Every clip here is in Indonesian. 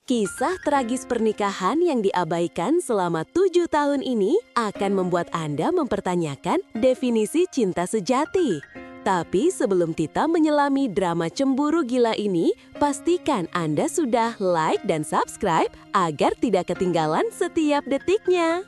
Kisah tragis pernikahan yang diabaikan selama 7 tahun ini akan membuat Anda mempertanyakan definisi cinta sejati. Tapi sebelum kita menyelami drama cemburu gila ini, pastikan Anda sudah like dan subscribe agar tidak ketinggalan setiap detiknya.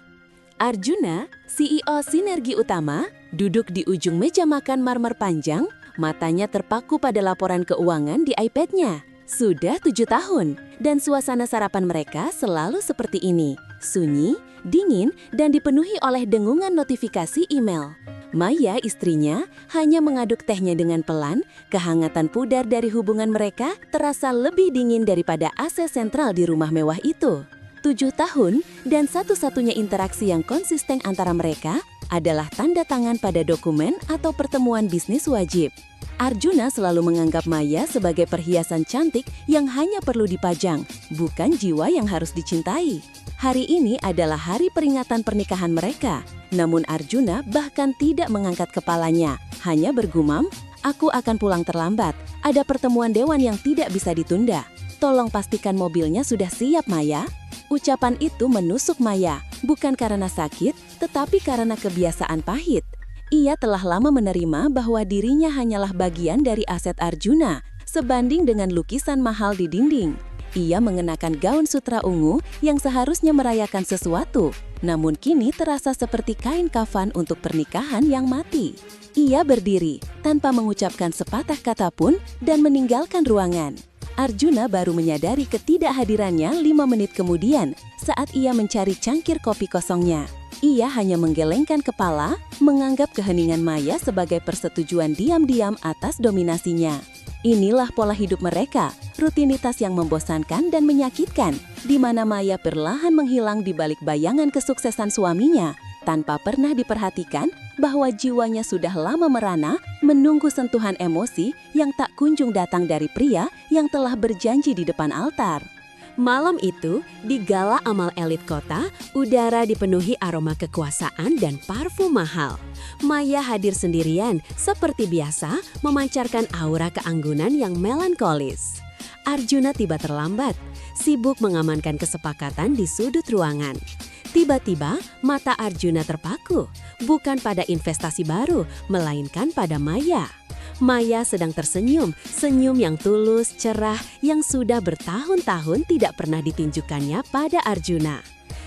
Arjuna, CEO Sinergi Utama, duduk di ujung meja makan marmer panjang, matanya terpaku pada laporan keuangan di iPad-nya. Sudah 7 tahun, dan suasana sarapan mereka selalu seperti ini, sunyi, dingin, dan dipenuhi oleh dengungan notifikasi email. Maya, istrinya, hanya mengaduk tehnya dengan pelan. Kehangatan pudar dari hubungan mereka terasa lebih dingin daripada AC sentral di rumah mewah itu. 7 tahun, dan satu-satunya interaksi yang konsisten antara mereka adalah tanda tangan pada dokumen atau pertemuan bisnis wajib. Arjuna selalu menganggap Maya sebagai perhiasan cantik yang hanya perlu dipajang, bukan jiwa yang harus dicintai. Hari ini adalah hari peringatan pernikahan mereka, namun Arjuna bahkan tidak mengangkat kepalanya, hanya bergumam, "Aku akan pulang terlambat, ada pertemuan dewan yang tidak bisa ditunda. Tolong pastikan mobilnya sudah siap, Maya." Ucapan itu menusuk Maya, bukan karena sakit, tetapi karena kebiasaan pahit. Ia telah lama menerima bahwa dirinya hanyalah bagian dari aset Arjuna, sebanding dengan lukisan mahal di dinding. Ia mengenakan gaun sutra ungu yang seharusnya merayakan sesuatu, namun kini terasa seperti kain kafan untuk pernikahan yang mati. Ia berdiri, tanpa mengucapkan sepatah kata pun, dan meninggalkan ruangan. Arjuna baru menyadari ketidakhadirannya 5 menit kemudian, saat ia mencari cangkir kopi kosongnya. Ia hanya menggelengkan kepala, menganggap keheningan Maya sebagai persetujuan diam-diam atas dominasinya. Inilah pola hidup mereka, rutinitas yang membosankan dan menyakitkan, di mana Maya perlahan menghilang di balik bayangan kesuksesan suaminya, tanpa pernah diperhatikan bahwa jiwanya sudah lama merana, menunggu sentuhan emosi yang tak kunjung datang dari pria yang telah berjanji di depan altar. Malam itu, di gala amal elit kota, udara dipenuhi aroma kekuasaan dan parfum mahal. Maya hadir sendirian, seperti biasa, memancarkan aura keanggunan yang melankolis. Arjuna tiba terlambat, sibuk mengamankan kesepakatan di sudut ruangan. Tiba-tiba, mata Arjuna terpaku, bukan pada investasi baru, melainkan pada Maya. Maya sedang tersenyum, senyum yang tulus, cerah, yang sudah bertahun-tahun tidak pernah ditunjukkannya pada Arjuna.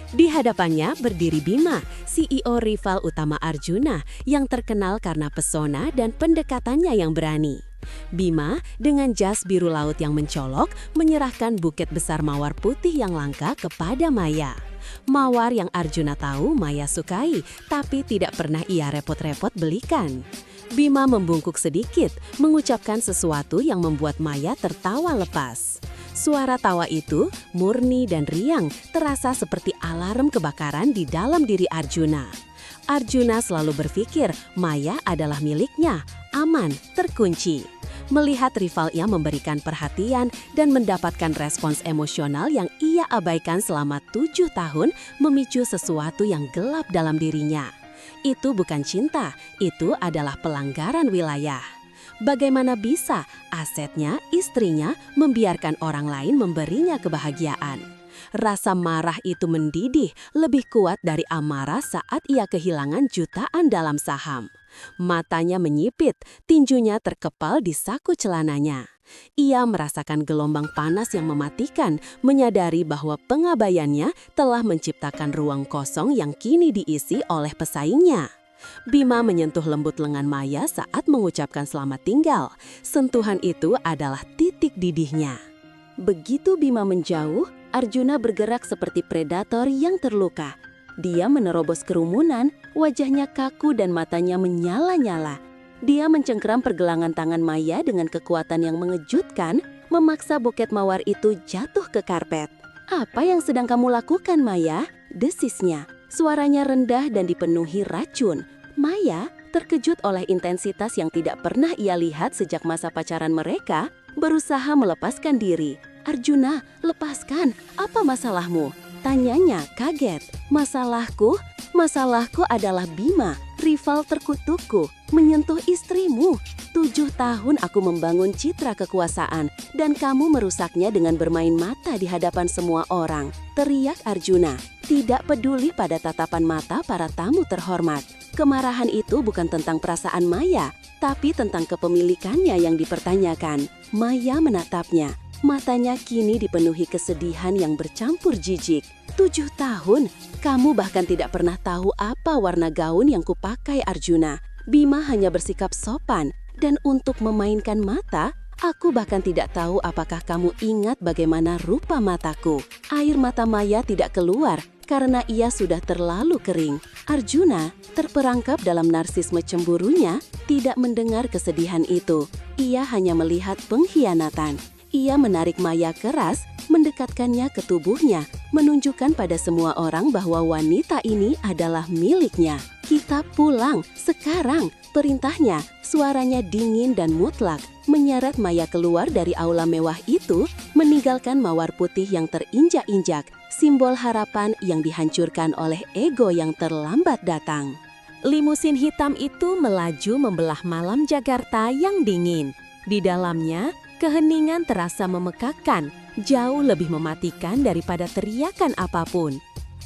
Di hadapannya berdiri Bima, CEO rival utama Arjuna, yang terkenal karena pesona dan pendekatannya yang berani. Bima, dengan jas biru laut yang mencolok, menyerahkan buket besar mawar putih yang langka kepada Maya. Mawar yang Arjuna tahu Maya sukai, tapi tidak pernah ia repot-repot belikan. Bima membungkuk sedikit, mengucapkan sesuatu yang membuat Maya tertawa lepas. Suara tawa itu, murni dan riang, terasa seperti alarm kebakaran di dalam diri Arjuna. Arjuna selalu berpikir Maya adalah miliknya, aman, terkunci. Melihat rivalnya memberikan perhatian dan mendapatkan respons emosional yang ia abaikan selama 7 tahun, memicu sesuatu yang gelap dalam dirinya. Itu bukan cinta, itu adalah pelanggaran wilayah. Bagaimana bisa asetnya, istrinya, membiarkan orang lain memberinya kebahagiaan? Rasa marah itu mendidih, lebih kuat dari amarah saat ia kehilangan jutaan dalam saham. Matanya menyipit, tinjunya terkepal di saku celananya. Ia merasakan gelombang panas yang mematikan, menyadari bahwa pengabaiannya telah menciptakan ruang kosong yang kini diisi oleh pesaingnya. Bima menyentuh lembut lengan Maya saat mengucapkan selamat tinggal. Sentuhan itu adalah titik didihnya. Begitu Bima menjauh, Arjuna bergerak seperti predator yang terluka. Dia menerobos kerumunan, wajahnya kaku dan matanya menyala-nyala. Dia mencengkeram pergelangan tangan Maya dengan kekuatan yang mengejutkan, memaksa buket mawar itu jatuh ke karpet. "Apa yang sedang kamu lakukan, Maya?" desisnya. Suaranya rendah dan dipenuhi racun. Maya, terkejut oleh intensitas yang tidak pernah ia lihat sejak masa pacaran mereka, berusaha melepaskan diri. "Arjuna, lepaskan. Apa masalahmu?" tanyanya kaget. Masalahku adalah Bima, rival terkutukku, menyentuh istrimu." 7 tahun aku membangun citra kekuasaan dan kamu merusaknya dengan bermain mata di hadapan semua orang, teriak Arjuna. Tidak peduli pada tatapan mata para tamu terhormat. Kemarahan itu bukan tentang perasaan Maya, tapi tentang kepemilikannya yang dipertanyakan. Maya menatapnya. Matanya kini dipenuhi kesedihan yang bercampur jijik. 7 tahun, kamu bahkan tidak pernah tahu apa warna gaun yang kupakai Arjuna. Bima hanya bersikap sopan, dan untuk memainkan mata, aku bahkan tidak tahu apakah kamu ingat bagaimana rupa mataku. Air mata Maya tidak keluar karena ia sudah terlalu kering. Arjuna, terperangkap dalam narsisme cemburunya, tidak mendengar kesedihan itu. Ia hanya melihat pengkhianatan. Ia menarik Maya keras, mendekatkannya ke tubuhnya, menunjukkan pada semua orang bahwa wanita ini adalah miliknya. Kita pulang, sekarang, perintahnya. Suaranya dingin dan mutlak, menyeret Maya keluar dari aula mewah itu, meninggalkan mawar putih yang terinjak-injak, simbol harapan yang dihancurkan oleh ego yang terlambat datang. Limusin hitam itu melaju membelah malam Jakarta yang dingin. Di dalamnya, keheningan terasa memekakkan, jauh lebih mematikan daripada teriakan apapun.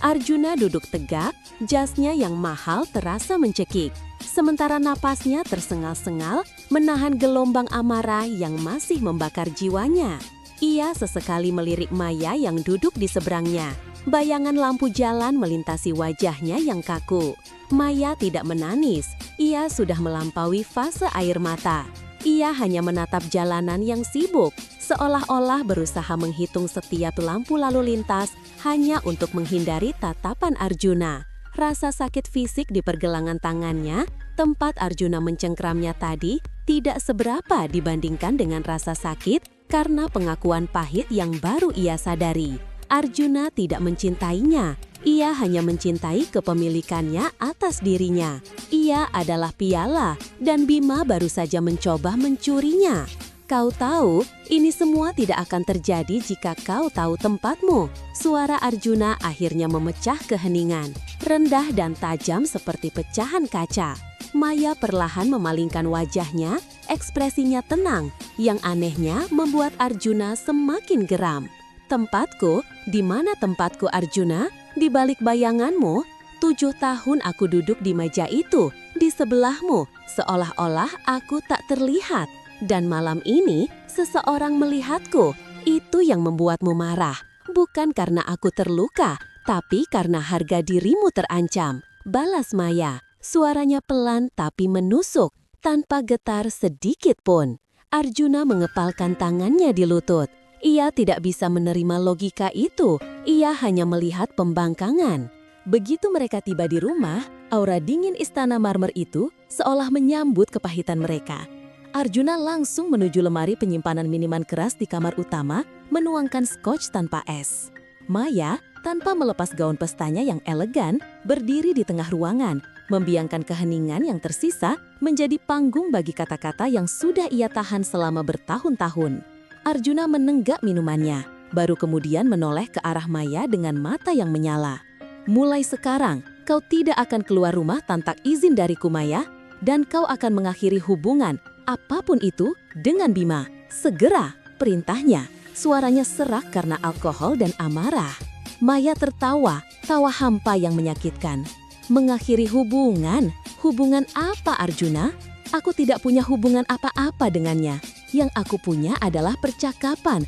Arjuna duduk tegak, jasnya yang mahal terasa mencekik. Sementara napasnya tersengal-sengal, menahan gelombang amarah yang masih membakar jiwanya. Ia sesekali melirik Maya yang duduk di seberangnya. Bayangan lampu jalan melintasi wajahnya yang kaku. Maya tidak menangis, ia sudah melampaui fase air mata. Ia hanya menatap jalanan yang sibuk, seolah-olah berusaha menghitung setiap lampu lalu lintas hanya untuk menghindari tatapan Arjuna. Rasa sakit fisik di pergelangan tangannya, tempat Arjuna mencengkramnya tadi, tidak seberapa dibandingkan dengan rasa sakit karena pengakuan pahit yang baru ia sadari. Arjuna tidak mencintainya, ia hanya mencintai kepemilikannya atas dirinya. Ia adalah piala, dan Bima baru saja mencoba mencurinya. Kau tahu, ini semua tidak akan terjadi jika kau tahu tempatmu. Suara Arjuna akhirnya memecah keheningan, rendah dan tajam seperti pecahan kaca. Maya perlahan memalingkan wajahnya, ekspresinya tenang. Yang anehnya membuat Arjuna semakin geram. Tempatku? Di mana tempatku Arjuna? Di balik bayanganmu? 7 tahun aku duduk di meja itu, di sebelahmu, seolah-olah aku tak terlihat. Dan malam ini, seseorang melihatku. Itu yang membuatmu marah. Bukan karena aku terluka, tapi karena harga dirimu terancam. Balas Maya. Suaranya pelan tapi menusuk, tanpa getar sedikit pun. Arjuna mengepalkan tangannya di lutut. Ia tidak bisa menerima logika itu, ia hanya melihat pembangkangan. Begitu mereka tiba di rumah, aura dingin istana marmer itu seolah menyambut kepahitan mereka. Arjuna langsung menuju lemari penyimpanan minuman keras di kamar utama, menuangkan scotch tanpa es. Maya, tanpa melepas gaun pestanya yang elegan, berdiri di tengah ruangan, membiangkan keheningan yang tersisa menjadi panggung bagi kata-kata yang sudah ia tahan selama bertahun-tahun. Arjuna menenggak minumannya, baru kemudian menoleh ke arah Maya dengan mata yang menyala. Mulai sekarang, kau tidak akan keluar rumah tanpa izin dariku Maya, dan kau akan mengakhiri hubungan, apapun itu, dengan Bima. Segera, perintahnya. Suaranya serak karena alkohol dan amarah. Maya tertawa, tawa hampa yang menyakitkan. Mengakhiri hubungan? Hubungan apa Arjuna? Aku tidak punya hubungan apa-apa dengannya. Yang aku punya adalah percakapan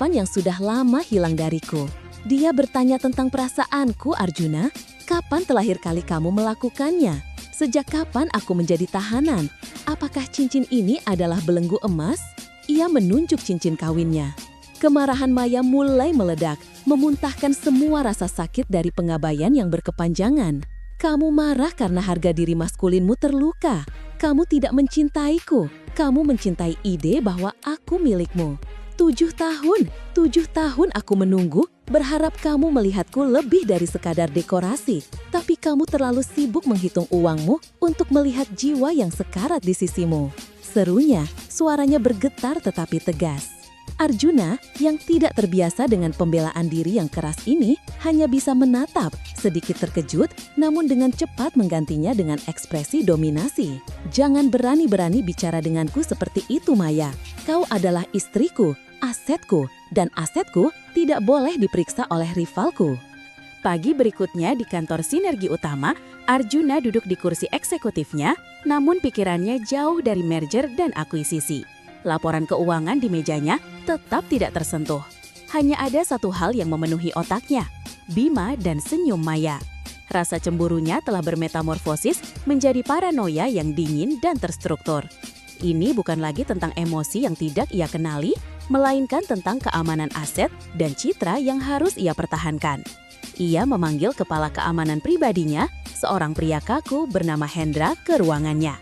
yang sudah lama hilang dariku. Dia bertanya tentang perasaanku, Arjuna. Kapan terakhir kali kamu melakukannya? Sejak kapan aku menjadi tahanan? Apakah cincin ini adalah belenggu emas? Ia menunjuk cincin kawinnya. Kemarahan Maya mulai meledak, memuntahkan semua rasa sakit dari pengabaian yang berkepanjangan. Kamu marah karena harga diri maskulinmu terluka. Kamu tidak mencintaiku. Kamu mencintai ide bahwa aku milikmu. 7 tahun aku menunggu, berharap kamu melihatku lebih dari sekadar dekorasi. Tapi kamu terlalu sibuk menghitung uangmu untuk melihat jiwa yang sekarat di sisimu. Serunya, suaranya bergetar tetapi tegas. Arjuna yang tidak terbiasa dengan pembelaan diri yang keras ini hanya bisa menatap, sedikit terkejut, namun dengan cepat menggantinya dengan ekspresi dominasi. Jangan berani-berani bicara denganku seperti itu, Maya. Kau adalah istriku, asetku, dan asetku tidak boleh diperiksa oleh rivalku. Pagi berikutnya di kantor Sinergi Utama, Arjuna duduk di kursi eksekutifnya, namun pikirannya jauh dari merger dan akuisisi. Laporan keuangan di mejanya tetap tidak tersentuh. Hanya ada satu hal yang memenuhi otaknya, Bima dan senyum Maya. Rasa cemburunya telah bermetamorfosis menjadi paranoia yang dingin dan terstruktur. Ini bukan lagi tentang emosi yang tidak ia kenali, melainkan tentang keamanan aset dan citra yang harus ia pertahankan. Ia memanggil kepala keamanan pribadinya, seorang pria kaku bernama Hendra, ke ruangannya.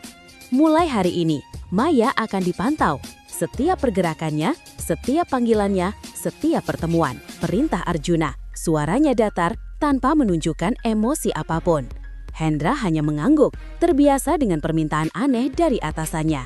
Mulai hari ini, Maya akan dipantau. Setiap pergerakannya, setiap panggilannya, setiap pertemuan. Perintah Arjuna, suaranya datar tanpa menunjukkan emosi apapun. Hendra hanya mengangguk, terbiasa dengan permintaan aneh dari atasannya.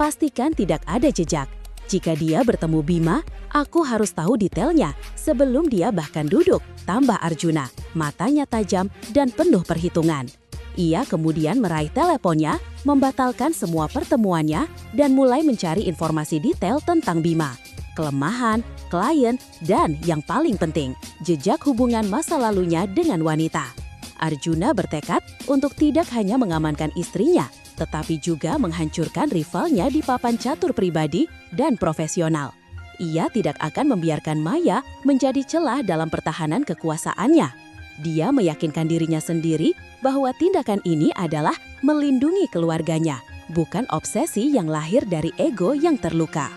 Pastikan tidak ada jejak. Jika dia bertemu Bima, aku harus tahu detailnya sebelum dia bahkan duduk, tambah Arjuna, matanya tajam dan penuh perhitungan. Ia kemudian meraih teleponnya, membatalkan semua pertemuannya, dan mulai mencari informasi detail tentang Bima, kelemahan, klien, dan yang paling penting, jejak hubungan masa lalunya dengan wanita. Arjuna bertekad untuk tidak hanya mengamankan istrinya, tetapi juga menghancurkan rivalnya di papan catur pribadi dan profesional. Ia tidak akan membiarkan Maya menjadi celah dalam pertahanan kekuasaannya. Dia meyakinkan dirinya sendiri bahwa tindakan ini adalah melindungi keluarganya, bukan obsesi yang lahir dari ego yang terluka.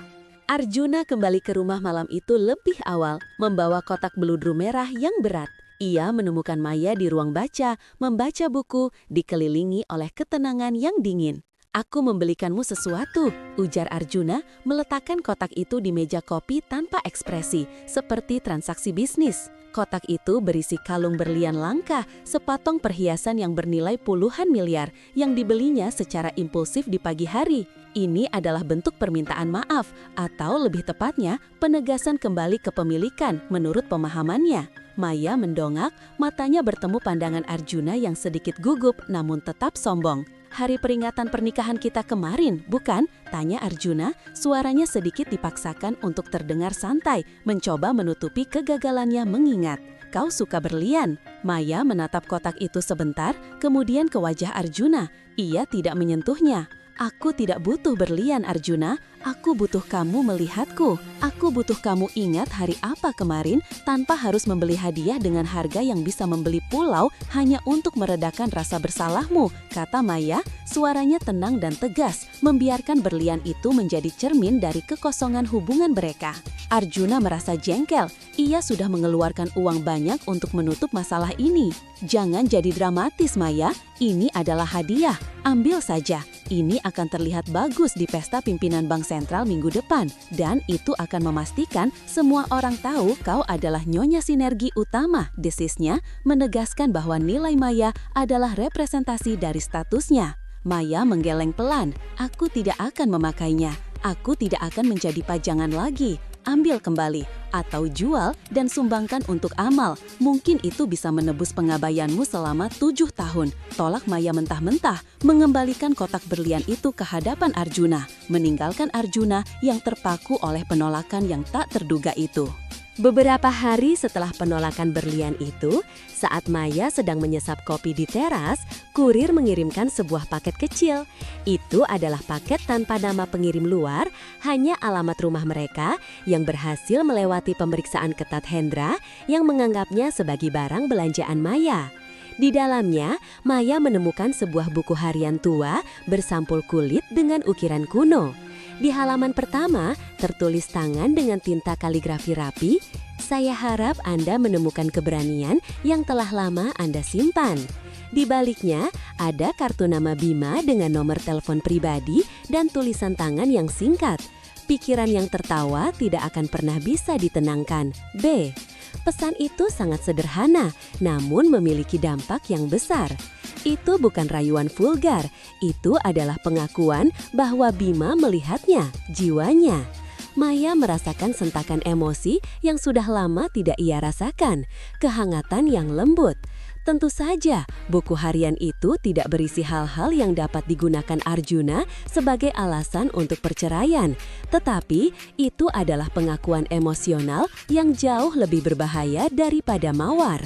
Arjuna kembali ke rumah malam itu lebih awal, membawa kotak beludru merah yang berat. Ia menemukan Maya di ruang baca, membaca buku, dikelilingi oleh ketenangan yang dingin. "Aku membelikanmu sesuatu," ujar Arjuna, meletakkan kotak itu di meja kopi tanpa ekspresi, seperti transaksi bisnis. Kotak itu berisi kalung berlian langka, sepotong perhiasan yang bernilai puluhan miliar yang dibelinya secara impulsif di pagi hari. Ini adalah bentuk permintaan maaf, atau lebih tepatnya, penegasan kembali kepemilikan menurut pemahamannya. Maya mendongak, matanya bertemu pandangan Arjuna yang sedikit gugup namun tetap sombong. "Hari peringatan pernikahan kita kemarin, bukan?" tanya Arjuna, suaranya sedikit dipaksakan untuk terdengar santai, mencoba menutupi kegagalannya mengingat. "Kau suka berlian." Maya menatap kotak itu sebentar, kemudian ke wajah Arjuna. Ia tidak menyentuhnya. "Aku tidak butuh berlian, Arjuna. Aku butuh kamu melihatku. Aku butuh kamu ingat hari apa kemarin tanpa harus membeli hadiah dengan harga yang bisa membeli pulau hanya untuk meredakan rasa bersalahmu," kata Maya, suaranya tenang dan tegas, membiarkan berlian itu menjadi cermin dari kekosongan hubungan mereka. Arjuna merasa jengkel. Ia sudah mengeluarkan uang banyak untuk menutup masalah ini. "Jangan jadi dramatis, Maya. Ini adalah hadiah. Ambil saja. Ini akan terlihat bagus di pesta pimpinan Bank Sentral minggu depan. Dan itu akan memastikan semua orang tahu kau adalah Nyonya Sinergi Utama," desisnya, menegaskan bahwa nilai Maya adalah representasi dari statusnya. Maya menggeleng pelan. "Aku tidak akan memakainya. Aku tidak akan menjadi pajangan lagi. Ambil kembali, atau jual dan sumbangkan untuk amal. Mungkin itu bisa menebus pengabaianmu selama 7 tahun. Tolak Maya mentah-mentah, mengembalikan kotak berlian itu ke hadapan Arjuna, meninggalkan Arjuna yang terpaku oleh penolakan yang tak terduga itu. Beberapa hari setelah penolakan berlian itu, saat Maya sedang menyesap kopi di teras, kurir mengirimkan sebuah paket kecil. Itu adalah paket tanpa nama pengirim luar, hanya alamat rumah mereka yang berhasil melewati pemeriksaan ketat Hendra yang menganggapnya sebagai barang belanjaan Maya. Di dalamnya, Maya menemukan sebuah buku harian tua bersampul kulit dengan ukiran kuno. Di halaman pertama, tertulis tangan dengan tinta kaligrafi rapi, "Saya harap Anda menemukan keberanian yang telah lama Anda simpan." Di baliknya, ada kartu nama Bima dengan nomor telepon pribadi dan tulisan tangan yang singkat. "Pikiran yang tertawa tidak akan pernah bisa ditenangkan. B." Pesan itu sangat sederhana, namun memiliki dampak yang besar. Itu bukan rayuan vulgar, itu adalah pengakuan bahwa Bima melihatnya, jiwanya. Maya merasakan sentakan emosi yang sudah lama tidak ia rasakan, kehangatan yang lembut. Tentu saja, buku harian itu tidak berisi hal-hal yang dapat digunakan Arjuna sebagai alasan untuk perceraian. Tetapi, itu adalah pengakuan emosional yang jauh lebih berbahaya daripada mawar.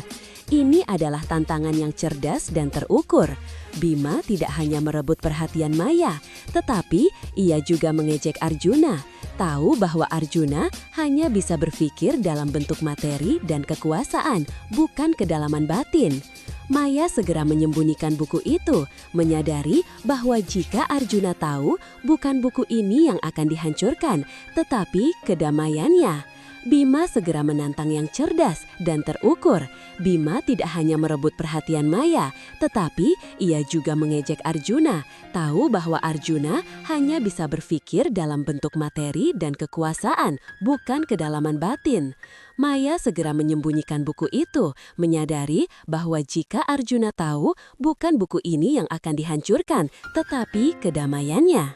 Ini adalah tantangan yang cerdas dan terukur. Bima tidak hanya merebut perhatian Maya, tetapi ia juga mengejek Arjuna. Tahu bahwa Arjuna hanya bisa berpikir dalam bentuk materi dan kekuasaan, bukan kedalaman batin. Maya segera menyembunyikan buku itu, menyadari bahwa jika Arjuna tahu, bukan buku ini yang akan dihancurkan, tetapi kedamaiannya. Bima segera menantang yang cerdas dan terukur. Bima tidak hanya merebut perhatian Maya, tetapi ia juga mengejek Arjuna. Tahu bahwa Arjuna hanya bisa berpikir dalam bentuk materi dan kekuasaan, bukan kedalaman batin. Maya segera menyembunyikan buku itu, menyadari bahwa jika Arjuna tahu, bukan buku ini yang akan dihancurkan, tetapi kedamaiannya.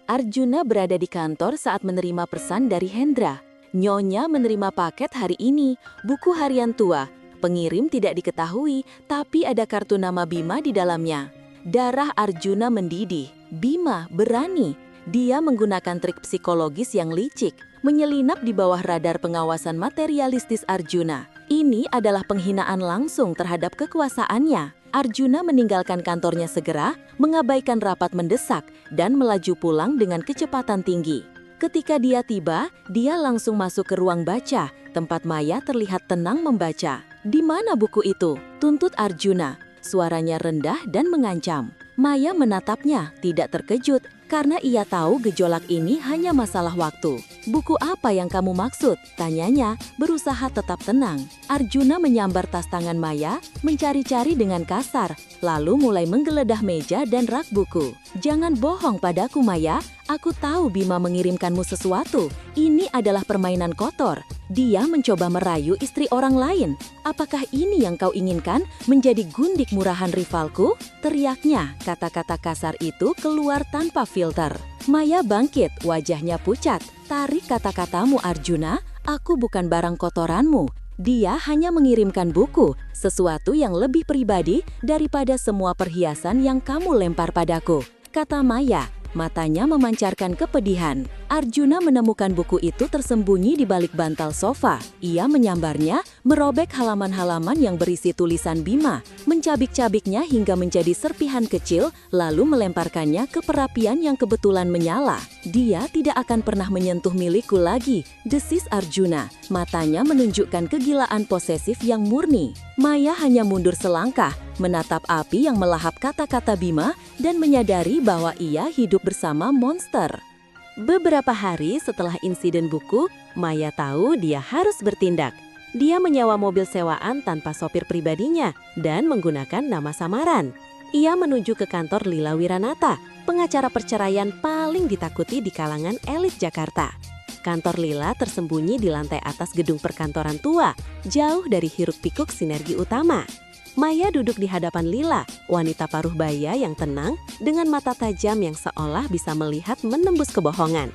Arjuna berada di kantor saat menerima pesan dari Hendra. Nyonya menerima paket hari ini, buku harian tua. Pengirim tidak diketahui, tapi ada kartu nama Bima di dalamnya. Darah Arjuna mendidih. Bima berani. Dia menggunakan trik psikologis yang licik, menyelinap di bawah radar pengawasan materialistis Arjuna. Ini adalah penghinaan langsung terhadap kekuasaannya. Arjuna meninggalkan kantornya segera, mengabaikan rapat mendesak, dan melaju pulang dengan kecepatan tinggi. Ketika dia tiba, dia langsung masuk ke ruang baca. Tempat Maya terlihat tenang membaca. "Di mana buku itu?" tuntut Arjuna. Suaranya rendah dan mengancam. Maya menatapnya, tidak terkejut, karena ia tahu gejolak ini hanya masalah waktu. "Buku apa yang kamu maksud?" tanyanya, berusaha tetap tenang. Arjuna menyambar tas tangan Maya, mencari-cari dengan kasar, lalu mulai menggeledah meja dan rak buku. "Jangan bohong padaku, Maya. Aku tahu Bima mengirimkanmu sesuatu. Ini adalah permainan kotor. Dia mencoba merayu istri orang lain. Apakah ini yang kau inginkan, menjadi gundik murahan rivalku?" Teriaknya, kata-kata kasar itu keluar tanpa filter. Maya bangkit, wajahnya pucat. "Tarik kata-katamu, Arjuna. Aku bukan barang kotoranmu. Dia hanya mengirimkan buku, sesuatu yang lebih pribadi daripada semua perhiasan yang kamu lempar padaku," kata Maya. Matanya memancarkan kepedihan. Arjuna menemukan buku itu tersembunyi di balik bantal sofa. Ia menyambarnya, merobek halaman-halaman yang berisi tulisan Bima, mencabik-cabiknya hingga menjadi serpihan kecil, lalu melemparkannya ke perapian yang kebetulan menyala. "Dia tidak akan pernah menyentuh milikku lagi," desis Arjuna. Matanya menunjukkan kegilaan posesif yang murni. Maya hanya mundur selangkah, menatap api yang melahap kata-kata Bima dan menyadari bahwa ia hidup bersama monster. Beberapa hari setelah insiden buku, Maya tahu dia harus bertindak. Dia menyewa mobil sewaan tanpa sopir pribadinya dan menggunakan nama samaran. Ia menuju ke kantor Lila Wiranata, pengacara perceraian paling ditakuti di kalangan elit Jakarta. Kantor Lila tersembunyi di lantai atas gedung perkantoran tua, jauh dari hiruk-pikuk sinergi utama. Maya duduk di hadapan Lila, wanita paruh baya yang tenang dengan mata tajam yang seolah bisa melihat menembus kebohongan.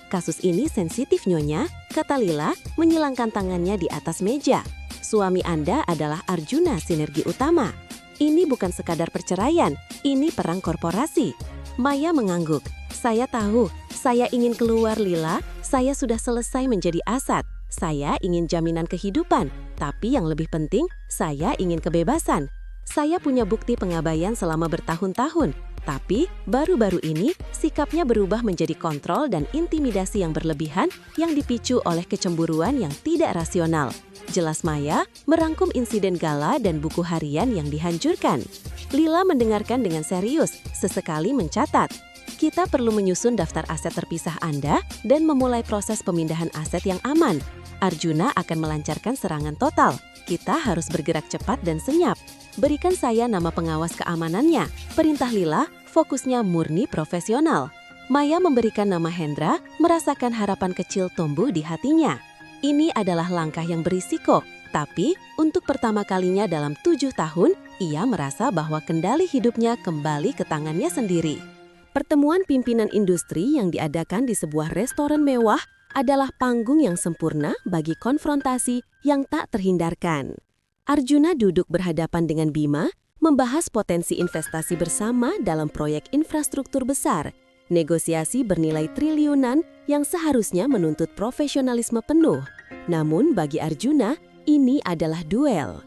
"Kasus ini sensitif, Nyonya," kata Lila, menyilangkan tangannya di atas meja. "Suami Anda adalah Arjuna sinergi utama. Ini bukan sekadar perceraian, ini perang korporasi." Maya mengangguk. "Saya tahu, saya ingin keluar, Lila. Saya sudah selesai menjadi asat. Saya ingin jaminan kehidupan, tapi yang lebih penting, saya ingin kebebasan. Saya punya bukti pengabaian selama bertahun-tahun, tapi baru-baru ini sikapnya berubah menjadi kontrol dan intimidasi yang berlebihan yang dipicu oleh kecemburuan yang tidak rasional." Jelas Maya merangkum insiden gala dan buku harian yang dihancurkan. Lila mendengarkan dengan serius, sesekali mencatat. "Kita perlu menyusun daftar aset terpisah Anda dan memulai proses pemindahan aset yang aman. Arjuna akan melancarkan serangan total. Kita harus bergerak cepat dan senyap. Berikan saya nama pengawas keamanannya." Perintah Lila fokusnya murni profesional. Maya memberikan nama Hendra, merasakan harapan kecil tumbuh di hatinya. Ini adalah langkah yang berisiko, tapi untuk pertama kalinya dalam 7 tahun, ia merasa bahwa kendali hidupnya kembali ke tangannya sendiri. Pertemuan pimpinan industri yang diadakan di sebuah restoran mewah adalah panggung yang sempurna bagi konfrontasi yang tak terhindarkan. Arjuna duduk berhadapan dengan Bima, membahas potensi investasi bersama dalam proyek infrastruktur besar. Negosiasi bernilai triliunan yang seharusnya menuntut profesionalisme penuh. Namun bagi Arjuna, ini adalah duel.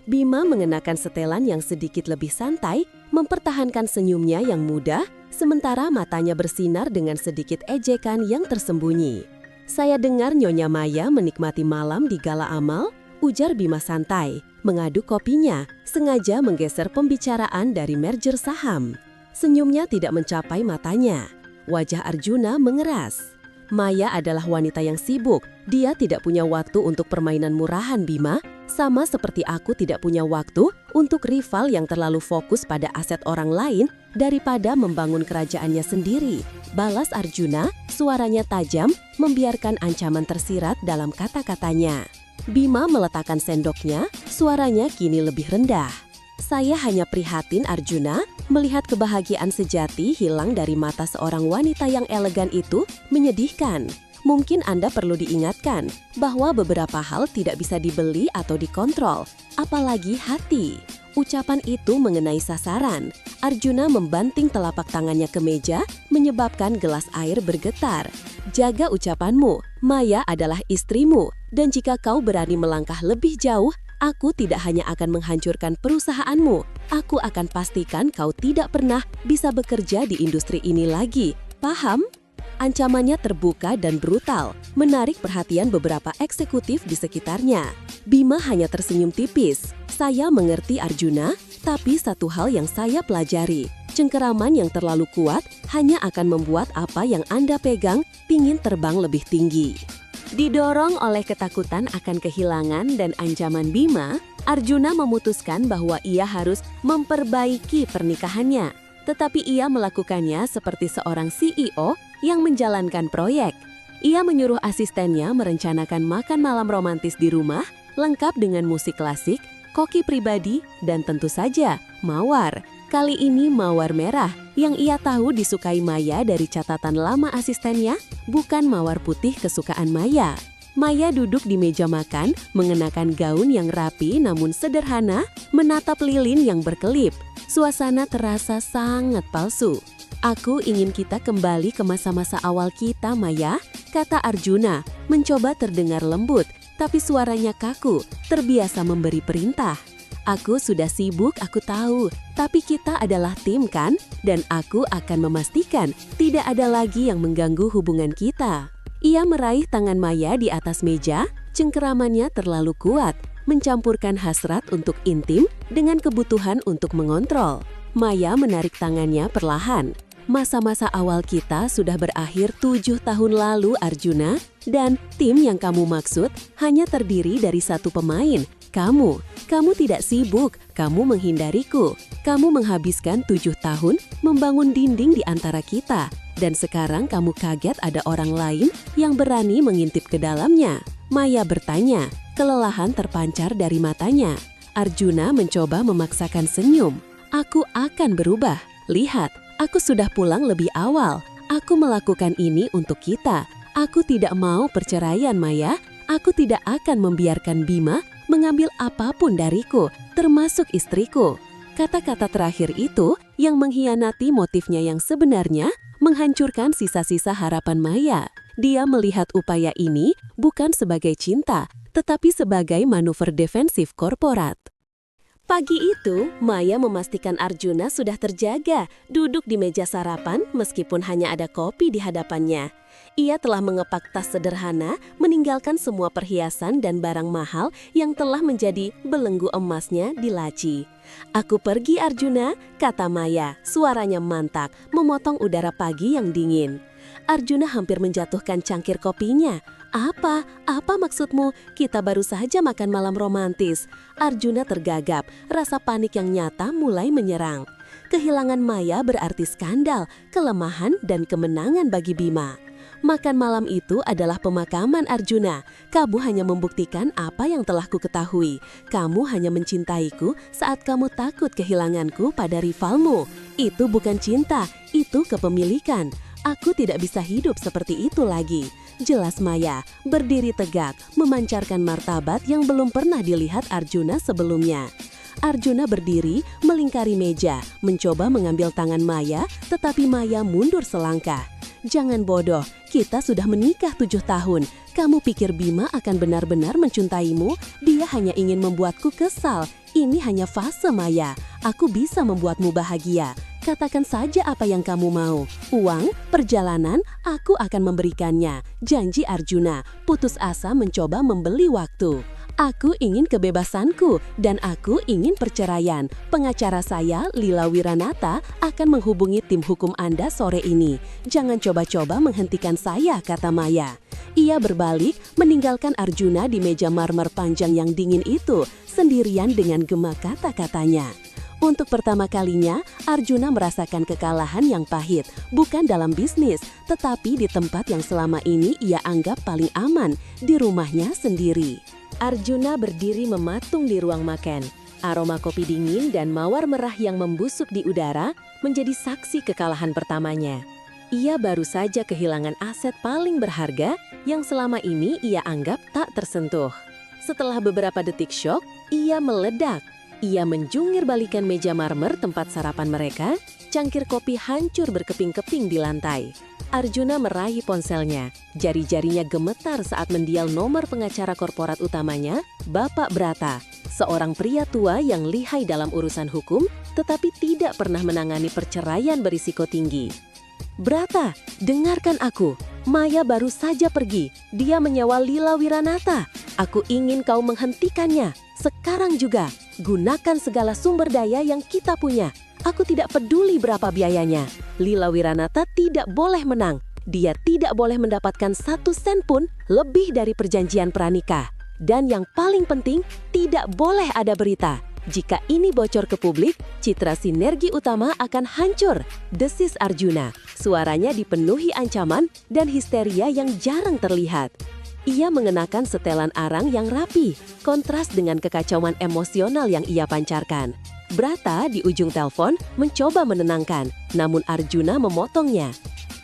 Bima mengenakan setelan yang sedikit lebih santai, mempertahankan senyumnya yang mudah, sementara matanya bersinar dengan sedikit ejekan yang tersembunyi. "Saya dengar Nyonya Maya menikmati malam di Gala Amal," ujar Bima santai, mengaduk kopinya, sengaja menggeser pembicaraan dari merger saham. Senyumnya tidak mencapai matanya. Wajah Arjuna mengeras. "Maya adalah wanita yang sibuk. Dia tidak punya waktu untuk permainan murahan, Bima. Sama seperti aku tidak punya waktu untuk rival yang terlalu fokus pada aset orang lain daripada membangun kerajaannya sendiri," balas Arjuna, suaranya tajam, membiarkan ancaman tersirat dalam kata-katanya. Bima meletakkan sendoknya, suaranya kini lebih rendah. "Saya hanya prihatin, Arjuna, melihat kebahagiaan sejati hilang dari mata seorang wanita yang elegan itu menyedihkan. Mungkin Anda perlu diingatkan bahwa beberapa hal tidak bisa dibeli atau dikontrol, apalagi hati." Ucapan itu mengenai sasaran. Arjuna membanting telapak tangannya ke meja, menyebabkan gelas air bergetar. "Jaga ucapanmu, Maya adalah istrimu, dan jika kau berani melangkah lebih jauh, aku tidak hanya akan menghancurkan perusahaanmu, aku akan pastikan kau tidak pernah bisa bekerja di industri ini lagi. Paham?" Ancamannya terbuka dan brutal, menarik perhatian beberapa eksekutif di sekitarnya. Bima hanya tersenyum tipis. "Saya mengerti, Arjuna, tapi satu hal yang saya pelajari, cengkeraman yang terlalu kuat hanya akan membuat apa yang Anda pegang pingin terbang lebih tinggi." Didorong oleh ketakutan akan kehilangan dan ancaman Bima, Arjuna memutuskan bahwa ia harus memperbaiki pernikahannya. Tetapi ia melakukannya seperti seorang CEO yang menjalankan proyek. Ia menyuruh asistennya merencanakan makan malam romantis di rumah, lengkap dengan musik klasik, koki pribadi, dan tentu saja mawar. Kali ini mawar merah yang ia tahu disukai Maya dari catatan lama asistennya, bukan mawar putih kesukaan Maya. Maya duduk di meja makan, mengenakan gaun yang rapi namun sederhana, menatap lilin yang berkelip. Suasana terasa sangat palsu. "Aku ingin kita kembali ke masa-masa awal kita, Maya," kata Arjuna, mencoba terdengar lembut, tapi suaranya kaku, terbiasa memberi perintah. "Aku sudah sibuk, aku tahu, tapi kita adalah tim kan? Dan aku akan memastikan tidak ada lagi yang mengganggu hubungan kita." Ia meraih tangan Maya di atas meja, cengkeramannya terlalu kuat, mencampurkan hasrat untuk intim dengan kebutuhan untuk mengontrol. Maya menarik tangannya perlahan. "Masa-masa awal kita sudah berakhir 7 tahun lalu, Arjuna, dan tim yang kamu maksud hanya terdiri dari satu pemain, kamu. Kamu tidak sibuk, kamu menghindariku. Kamu menghabiskan 7 tahun membangun dinding di antara kita, dan sekarang kamu kaget ada orang lain yang berani mengintip ke dalamnya." Maya bertanya, kelelahan terpancar dari matanya. Arjuna mencoba memaksakan senyum. "Aku akan berubah. Lihat, aku sudah pulang lebih awal. Aku melakukan ini untuk kita. Aku tidak mau perceraian, Maya. Aku tidak akan membiarkan Bima mengambil apapun dariku, termasuk istriku." Kata-kata terakhir itu yang mengkhianati motifnya yang sebenarnya, menghancurkan sisa-sisa harapan Maya. Dia melihat upaya ini bukan sebagai cinta, tetapi sebagai manuver defensif korporat. Pagi itu, Maya memastikan Arjuna sudah terjaga, duduk di meja sarapan meskipun hanya ada kopi di hadapannya. Ia telah mengepak tas sederhana, meninggalkan semua perhiasan dan barang mahal yang telah menjadi belenggu emasnya di laci. "Aku pergi, Arjuna," kata Maya, suaranya mantap, memotong udara pagi yang dingin. Arjuna hampir menjatuhkan cangkir kopinya. Apa maksudmu? Kita baru saja makan malam romantis." Arjuna tergagap, rasa panik yang nyata mulai menyerang. Kehilangan Maya berarti skandal, kelemahan, dan kemenangan bagi Bima. Makan malam itu adalah pemakaman, Arjuna. Kamu hanya membuktikan apa yang telah kuketahui. Kamu hanya mencintaiku saat kamu takut kehilanganku pada rivalmu. Itu bukan cinta, itu kepemilikan. Aku tidak bisa hidup seperti itu lagi. Jelas Maya, berdiri tegak, memancarkan martabat yang belum pernah dilihat Arjuna sebelumnya. Arjuna berdiri, melingkari meja, mencoba mengambil tangan Maya, tetapi Maya mundur selangkah. Jangan bodoh, kita sudah menikah 7 tahun. Kamu pikir Bima akan benar-benar mencintaimu? Dia hanya ingin membuatku kesal. Ini hanya fase Maya. Aku bisa membuatmu bahagia. Katakan saja apa yang kamu mau. Uang, perjalanan, aku akan memberikannya. Janji Arjuna, putus asa mencoba membeli waktu. Aku ingin kebebasanku dan aku ingin perceraian. Pengacara saya, Lila Wiranata, akan menghubungi tim hukum Anda sore ini. Jangan coba-coba menghentikan saya, kata Maya. Ia berbalik, meninggalkan Arjuna di meja marmer panjang yang dingin itu, sendirian dengan gema kata-katanya. Untuk pertama kalinya, Arjuna merasakan kekalahan yang pahit, bukan dalam bisnis, tetapi di tempat yang selama ini ia anggap paling aman, di rumahnya sendiri. Arjuna berdiri mematung di ruang makan. Aroma kopi dingin dan mawar merah yang membusuk di udara menjadi saksi kekalahan pertamanya. Ia baru saja kehilangan aset paling berharga yang selama ini ia anggap tak tersentuh. Setelah beberapa detik syok, ia meledak. Ia menjungkir balikan meja marmer tempat sarapan mereka, cangkir kopi hancur berkeping-keping di lantai. Arjuna meraih ponselnya. Jari-jarinya gemetar saat mendial nomor pengacara korporat utamanya, Bapak Brata, seorang pria tua yang lihai dalam urusan hukum, tetapi tidak pernah menangani perceraian berisiko tinggi. Brata, dengarkan aku. Maya baru saja pergi. Dia menyewa Lila Wiranata. Aku ingin kau menghentikannya. Sekarang juga, gunakan segala sumber daya yang kita punya. Aku tidak peduli berapa biayanya. Lila Wiranata tidak boleh menang. Dia tidak boleh mendapatkan 1 sen pun lebih dari perjanjian pranikah. Dan yang paling penting, tidak boleh ada berita. Jika ini bocor ke publik, citra Sinergi Utama akan hancur, desis Arjuna. Suaranya dipenuhi ancaman dan histeria yang jarang terlihat. Ia mengenakan setelan arang yang rapi, kontras dengan kekacauan emosional yang ia pancarkan. Brata di ujung telepon mencoba menenangkan, namun Arjuna memotongnya.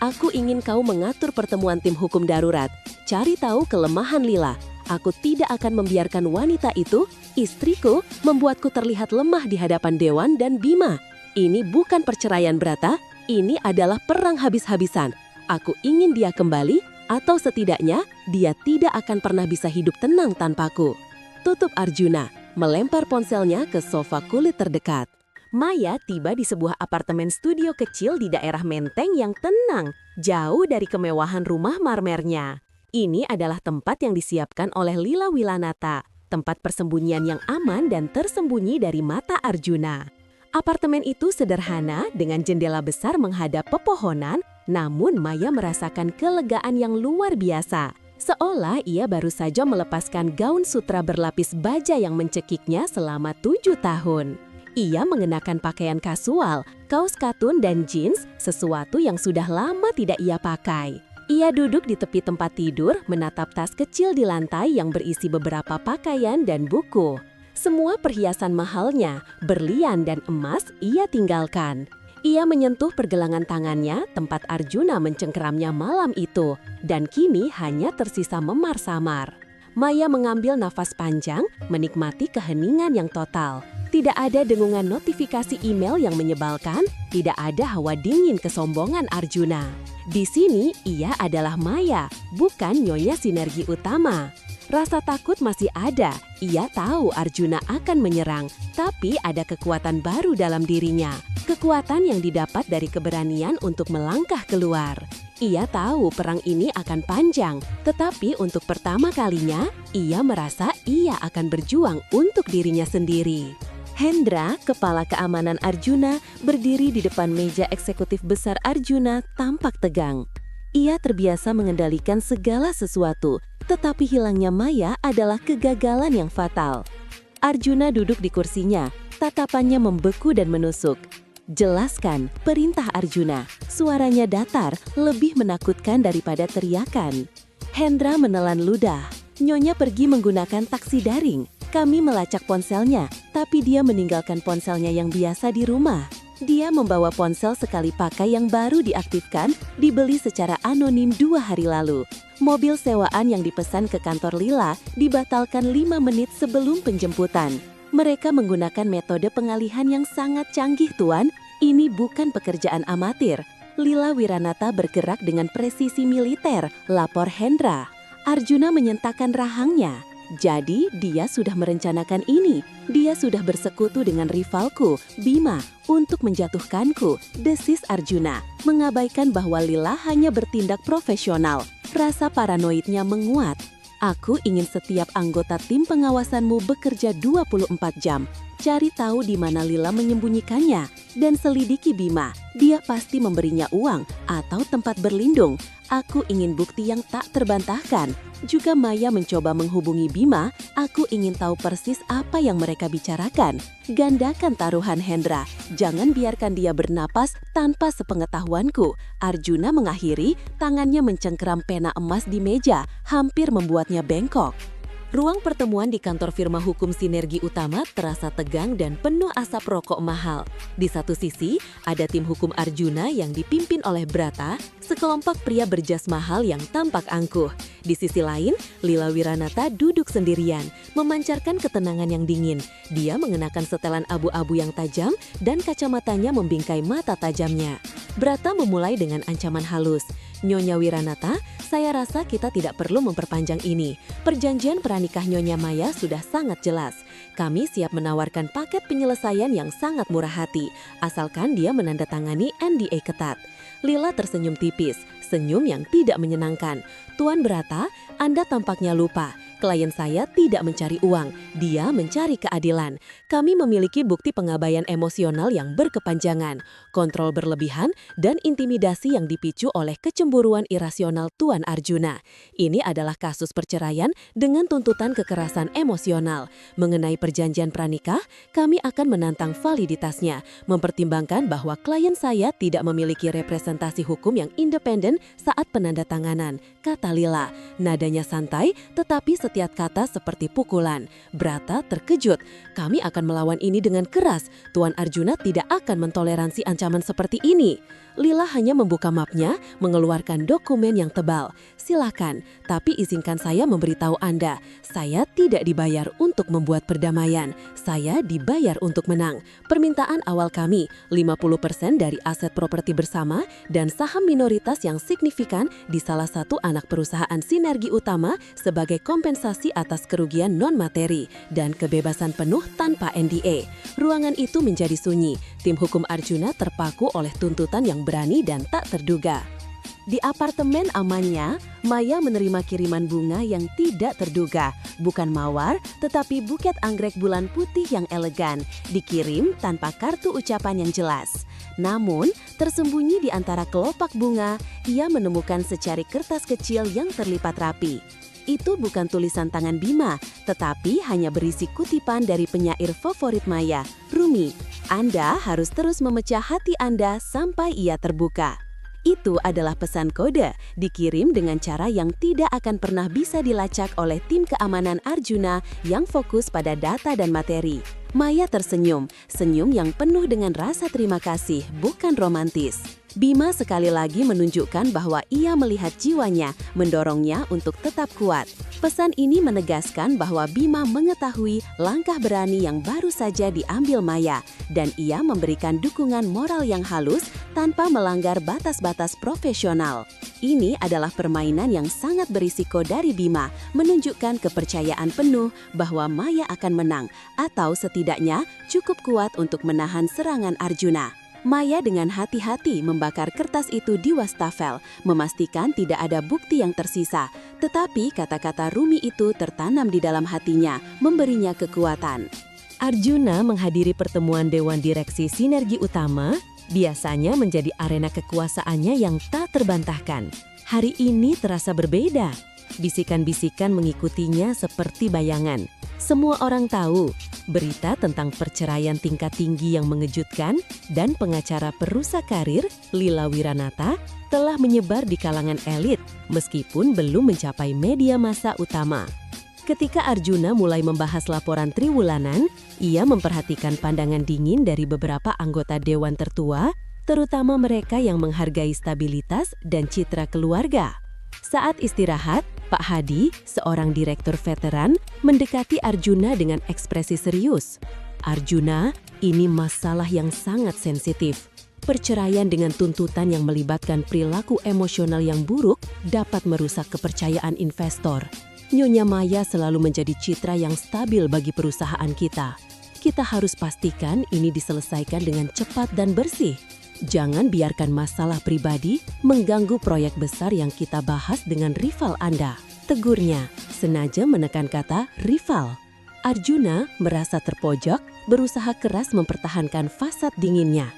Aku ingin kau mengatur pertemuan tim hukum darurat. Cari tahu kelemahan Lila. Aku tidak akan membiarkan wanita itu, istriku, membuatku terlihat lemah di hadapan Dewan dan Bima. Ini bukan perceraian Brata, ini adalah perang habis-habisan. Aku ingin dia kembali, atau setidaknya dia tidak akan pernah bisa hidup tenang tanpaku. Tutup Arjuna, melempar ponselnya ke sofa kulit terdekat. Maya tiba di sebuah apartemen studio kecil di daerah Menteng yang tenang, jauh dari kemewahan rumah marmernya. Ini adalah tempat yang disiapkan oleh Lila Wiranata, tempat persembunyian yang aman dan tersembunyi dari mata Arjuna. Apartemen itu sederhana dengan jendela besar menghadap pepohonan, namun Maya merasakan kelegaan yang luar biasa. Seolah ia baru saja melepaskan gaun sutra berlapis baja yang mencekiknya selama 7 tahun. Ia mengenakan pakaian kasual, kaos katun dan jeans, sesuatu yang sudah lama tidak ia pakai. Ia duduk di tepi tempat tidur, menatap tas kecil di lantai yang berisi beberapa pakaian dan buku. Semua perhiasan mahalnya, berlian dan emas, ia tinggalkan. Ia menyentuh pergelangan tangannya, tempat Arjuna mencengkeramnya malam itu, dan kini hanya tersisa memar-samar. Maya mengambil nafas panjang, menikmati keheningan yang total. Tidak ada dengungan notifikasi email yang menyebalkan, tidak ada hawa dingin kesombongan Arjuna. Di sini ia adalah Maya, bukan Nyonya Sinergi Utama. Rasa takut masih ada, ia tahu Arjuna akan menyerang, tapi ada kekuatan baru dalam dirinya. Kekuatan yang didapat dari keberanian untuk melangkah keluar. Ia tahu perang ini akan panjang, tetapi untuk pertama kalinya, ia merasa ia akan berjuang untuk dirinya sendiri. Hendra, kepala keamanan Arjuna, berdiri di depan meja eksekutif besar Arjuna tampak tegang. Ia terbiasa mengendalikan segala sesuatu, tetapi hilangnya Maya adalah kegagalan yang fatal. Arjuna duduk di kursinya, tatapannya membeku dan menusuk. Jelaskan, perintah Arjuna. Suaranya datar, lebih menakutkan daripada teriakan. Hendra menelan ludah. Nyonya pergi menggunakan taksi daring. Kami melacak ponselnya, tapi dia meninggalkan ponselnya yang biasa di rumah. Dia membawa ponsel sekali pakai yang baru diaktifkan, dibeli secara anonim 2 hari lalu. Mobil sewaan yang dipesan ke kantor Lila dibatalkan 5 menit sebelum penjemputan. Mereka menggunakan metode pengalihan yang sangat canggih, Tuan. Ini bukan pekerjaan amatir. Lila Wiranata bergerak dengan presisi militer, lapor Hendra. Arjuna menyentakkan rahangnya. Jadi, dia sudah merencanakan ini. Dia sudah bersekutu dengan rivalku, Bima, untuk menjatuhkanku, desis Arjuna. Mengabaikan bahwa Lila hanya bertindak profesional. Rasa paranoidnya menguat. Aku ingin setiap anggota tim pengawasanmu bekerja 24 jam. Cari tahu di mana Lila menyembunyikannya. Dan selidiki Bima. Dia pasti memberinya uang atau tempat berlindung. Aku ingin bukti yang tak terbantahkan. Juga Maya mencoba menghubungi Bima. Aku ingin tahu persis apa yang mereka bicarakan. Gandakan taruhan, Hendra. Jangan biarkan dia bernapas tanpa sepengetahuanku. Arjuna mengakhiri, tangannya mencengkeram pena emas di meja, hampir membuatnya bengkok. Ruang pertemuan di kantor firma hukum Sinergi Utama terasa tegang dan penuh asap rokok mahal. Di satu sisi, ada tim hukum Arjuna yang dipimpin oleh Brata, sekelompok pria berjas mahal yang tampak angkuh. Di sisi lain, Lila Wiranata duduk sendirian, memancarkan ketenangan yang dingin. Dia mengenakan setelan abu-abu yang tajam dan kacamatanya membingkai mata tajamnya. Brata memulai dengan ancaman halus. Nyonya Wiranata, saya rasa kita tidak perlu memperpanjang ini. Perjanjian pranikah Nyonya Maya sudah sangat jelas. Kami siap menawarkan paket penyelesaian yang sangat murah hati, asalkan dia menandatangani NDA ketat. Lila tersenyum tipis, senyum yang tidak menyenangkan. Tuan Brata, Anda tampaknya lupa. Klien saya tidak mencari uang, dia mencari keadilan. Kami memiliki bukti pengabaian emosional yang berkepanjangan, kontrol berlebihan, dan intimidasi yang dipicu oleh kecemburuan irasional Tuan Arjuna. Ini adalah kasus perceraian dengan tuntutan kekerasan emosional. Mengenai perjanjian pranikah, kami akan menantang validitasnya, mempertimbangkan bahwa klien saya tidak memiliki representasi hukum yang independen saat penandatanganan, kata Lila. Nadanya santai, tetapi setiap kata seperti pukulan. Brata terkejut. Kami akan melawan ini dengan keras. Tuan Arjuna tidak akan mentoleransi ancaman seperti ini. Lila hanya membuka mapnya, mengeluarkan dokumen yang tebal. Silakan, tapi izinkan saya memberitahu Anda. Saya tidak dibayar untuk membuat perdamaian. Saya dibayar untuk menang. Permintaan awal kami, 50% dari aset properti bersama dan saham minoritas yang signifikan di salah satu anak perusahaan Sinergi Utama sebagai kompensasi atas kerugian non-materi dan kebebasan penuh tanpa NDA. Ruangan itu menjadi sunyi. Tim hukum Arjuna terpaku oleh tuntutan yang berani dan tak terduga. Di apartemen amannya, Maya menerima kiriman bunga yang tidak terduga. Bukan mawar, tetapi buket anggrek bulan putih yang elegan, dikirim tanpa kartu ucapan yang jelas. Namun, tersembunyi di antara kelopak bunga, ia menemukan secari kertas kecil yang terlipat rapi. Itu bukan tulisan tangan Bima, tetapi hanya berisi kutipan dari penyair favorit Maya, Rumi. Anda harus terus memecah hati Anda sampai ia terbuka. Itu adalah pesan kode, dikirim dengan cara yang tidak akan pernah bisa dilacak oleh tim keamanan Arjuna yang fokus pada data dan materi. Maya tersenyum, senyum yang penuh dengan rasa terima kasih, bukan romantis. Bima sekali lagi menunjukkan bahwa ia melihat jiwanya, mendorongnya untuk tetap kuat. Pesan ini menegaskan bahwa Bima mengetahui langkah berani yang baru saja diambil Maya, dan ia memberikan dukungan moral yang halus tanpa melanggar batas-batas profesional. Ini adalah permainan yang sangat berisiko dari Bima, menunjukkan kepercayaan penuh bahwa Maya akan menang, atau setidaknya cukup kuat untuk menahan serangan Arjuna. Maya dengan hati-hati membakar kertas itu di wastafel, memastikan tidak ada bukti yang tersisa. Tetapi kata-kata Rumi itu tertanam di dalam hatinya, memberinya kekuatan. Arjuna menghadiri pertemuan Dewan Direksi Sinergi Utama, biasanya menjadi arena kekuasaannya yang tak terbantahkan. Hari ini terasa berbeda. Bisikan-bisikan mengikutinya seperti bayangan. Semua orang tahu, berita tentang perceraian tingkat tinggi yang mengejutkan dan pengacara perusak karir, Lila Wiranata, telah menyebar di kalangan elit meskipun belum mencapai media massa utama. Ketika Arjuna mulai membahas laporan triwulanan, ia memperhatikan pandangan dingin dari beberapa anggota dewan tertua, terutama mereka yang menghargai stabilitas dan citra keluarga. Saat istirahat, Pak Hadi, seorang direktur veteran, mendekati Arjuna dengan ekspresi serius. "Arjuna, ini masalah yang sangat sensitif. Perceraian dengan tuntutan yang melibatkan perilaku emosional yang buruk dapat merusak kepercayaan investor. Nyonya Maya selalu menjadi citra yang stabil bagi perusahaan kita. Kita harus pastikan ini diselesaikan dengan cepat dan bersih. Jangan biarkan masalah pribadi mengganggu proyek besar yang kita bahas dengan rival Anda," tegurnya, senaja menekan kata rival. Arjuna merasa terpojok, berusaha keras mempertahankan fasad dinginnya.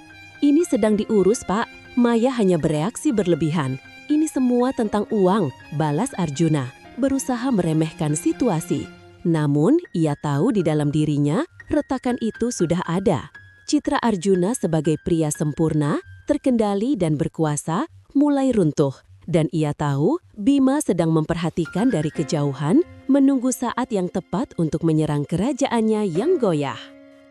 "Ini sedang diurus, Pak. Maya hanya bereaksi berlebihan. Ini semua tentang uang," balas Arjuna, berusaha meremehkan situasi. Namun, ia tahu di dalam dirinya, retakan itu sudah ada. Citra Arjuna sebagai pria sempurna, terkendali dan berkuasa, mulai runtuh. Dan ia tahu, Bima sedang memperhatikan dari kejauhan, menunggu saat yang tepat untuk menyerang kerajaannya yang goyah.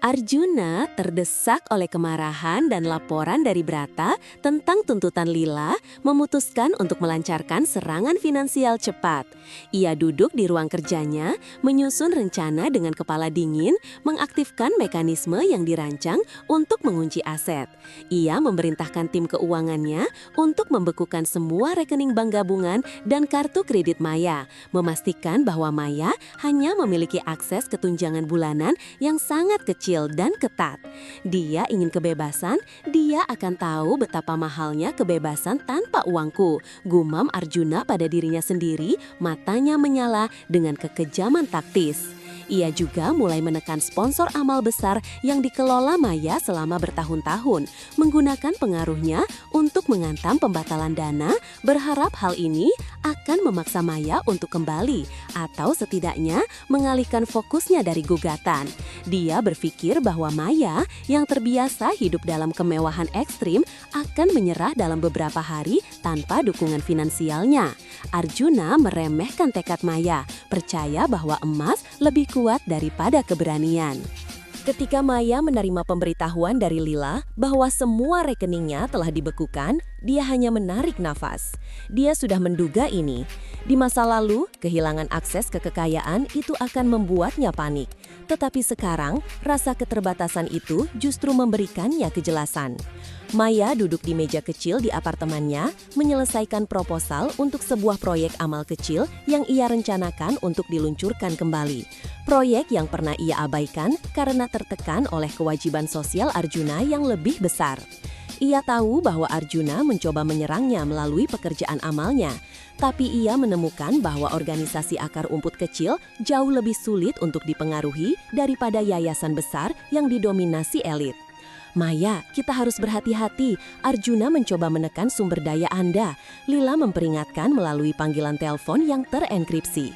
Arjuna terdesak oleh kemarahan dan laporan dari Brata tentang tuntutan Lila, memutuskan untuk melancarkan serangan finansial cepat. Ia duduk di ruang kerjanya, menyusun rencana dengan kepala dingin, mengaktifkan mekanisme yang dirancang untuk mengunci aset. Ia memerintahkan tim keuangannya untuk membekukan semua rekening bank gabungan dan kartu kredit Maya, memastikan bahwa Maya hanya memiliki akses ke tunjangan bulanan yang sangat kecil dan ketat. Dia ingin kebebasan, dia akan tahu betapa mahalnya kebebasan tanpa uangku, gumam Arjuna pada dirinya sendiri, matanya menyala dengan kekejaman taktis. Ia juga mulai menekan sponsor amal besar yang dikelola Maya selama bertahun-tahun, menggunakan pengaruhnya untuk mengantam pembatalan dana, berharap hal ini akan memaksa Maya untuk kembali, atau setidaknya mengalihkan fokusnya dari gugatan. Dia berpikir bahwa Maya yang terbiasa hidup dalam kemewahan ekstrim akan menyerah dalam beberapa hari tanpa dukungan finansialnya. Arjuna meremehkan tekad Maya, percaya bahwa emas lebih kuat daripada keberanian. Ketika Maya menerima pemberitahuan dari Lila bahwa semua rekeningnya telah dibekukan, dia hanya menarik nafas. Dia sudah menduga ini. Di masa lalu, kehilangan akses ke kekayaan itu akan membuatnya panik. Tetapi sekarang, rasa keterbatasan itu justru memberikannya kejelasan. Maya duduk di meja kecil di apartemennya, menyelesaikan proposal untuk sebuah proyek amal kecil yang ia rencanakan untuk diluncurkan kembali. Proyek yang pernah ia abaikan karena tertekan oleh kewajiban sosial Arjuna yang lebih besar. Ia tahu bahwa Arjuna mencoba menyerangnya melalui pekerjaan amalnya, tapi ia menemukan bahwa organisasi akar umput kecil jauh lebih sulit untuk dipengaruhi daripada yayasan besar yang didominasi elit. "Maya, kita harus berhati-hati. Arjuna mencoba menekan sumber daya Anda," Lila memperingatkan melalui panggilan telepon yang terenkripsi.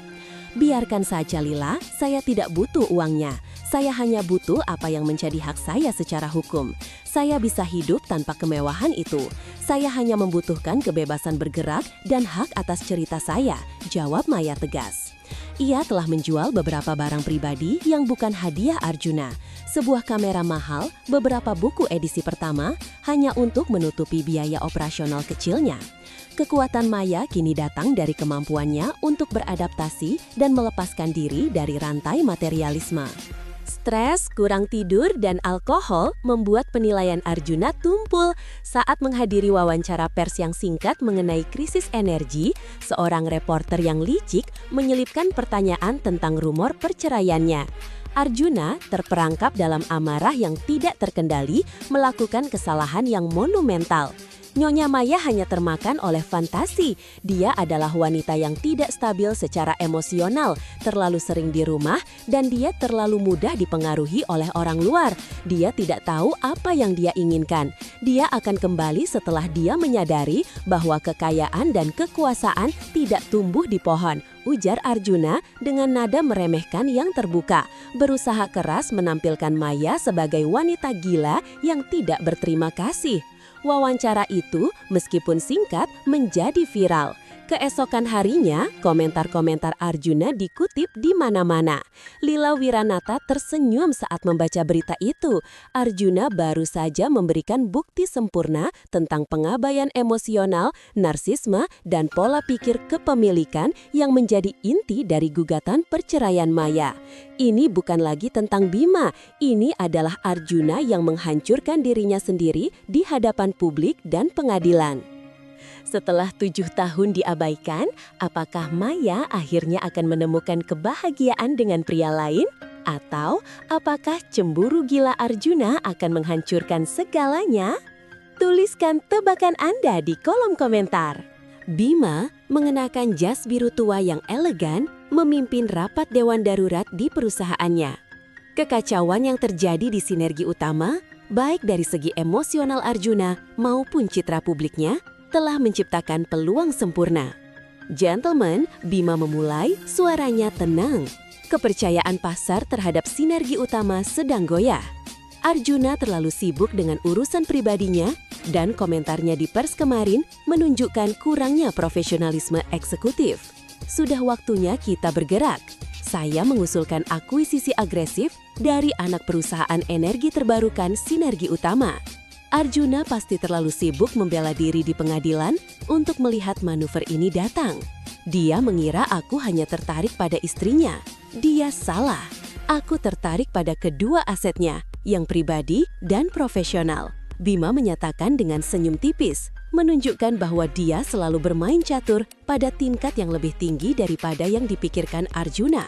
"Biarkan saja Lila, saya tidak butuh uangnya. Saya hanya butuh apa yang menjadi hak saya secara hukum. Saya bisa hidup tanpa kemewahan itu. Saya hanya membutuhkan kebebasan bergerak dan hak atas cerita saya," jawab Maya tegas. Ia telah menjual beberapa barang pribadi yang bukan hadiah Arjuna. Sebuah kamera mahal, beberapa buku edisi pertama, hanya untuk menutupi biaya operasional kecilnya. Kekuatan Maya kini datang dari kemampuannya untuk beradaptasi dan melepaskan diri dari rantai materialisme. Stres, kurang tidur, dan alkohol membuat penilaian Arjuna tumpul. Saat menghadiri wawancara pers yang singkat mengenai krisis energi, seorang reporter yang licik menyelipkan pertanyaan tentang rumor perceraiannya. Arjuna terperangkap dalam amarah yang tidak terkendali, melakukan kesalahan yang monumental. Nyonya Maya hanya termakan oleh fantasi. Dia adalah wanita yang tidak stabil secara emosional, terlalu sering di rumah, dan dia terlalu mudah dipengaruhi oleh orang luar. Dia tidak tahu apa yang dia inginkan. Dia akan kembali setelah dia menyadari bahwa kekayaan dan kekuasaan tidak tumbuh di pohon, ujar Arjuna dengan nada meremehkan yang terbuka, berusaha keras menampilkan Maya sebagai wanita gila yang tidak berterima kasih. Wawancara itu, meskipun singkat, menjadi viral. Keesokan harinya, komentar-komentar Arjuna dikutip di mana-mana. Lila Wiranata tersenyum saat membaca berita itu. Arjuna baru saja memberikan bukti sempurna tentang pengabaian emosional, narsisme, dan pola pikir kepemilikan yang menjadi inti dari gugatan perceraian Maya. Ini bukan lagi tentang Bima, ini adalah Arjuna yang menghancurkan dirinya sendiri di hadapan publik dan pengadilan. Setelah 7 tahun diabaikan, apakah Maya akhirnya akan menemukan kebahagiaan dengan pria lain? Atau apakah cemburu gila Arjuna akan menghancurkan segalanya? Tuliskan tebakan Anda di kolom komentar. Bima mengenakan jas biru tua yang elegan, memimpin rapat dewan darurat di perusahaannya. Kekacauan yang terjadi di Sinergi Utama, baik dari segi emosional Arjuna maupun citra publiknya, telah menciptakan peluang sempurna. Gentleman, Bima memulai, suaranya tenang. Kepercayaan pasar terhadap Sinergi Utama sedang goyah. Arjuna terlalu sibuk dengan urusan pribadinya dan komentarnya di pers kemarin menunjukkan kurangnya profesionalisme eksekutif. Sudah waktunya kita bergerak. Saya mengusulkan akuisisi agresif dari anak perusahaan energi terbarukan Sinergi Utama. Arjuna pasti terlalu sibuk membela diri di pengadilan untuk melihat manuver ini datang. Dia mengira aku hanya tertarik pada istrinya. Dia salah. Aku tertarik pada kedua asetnya, yang pribadi dan profesional. Bima menyatakan dengan senyum tipis, menunjukkan bahwa dia selalu bermain catur pada tingkat yang lebih tinggi daripada yang dipikirkan Arjuna.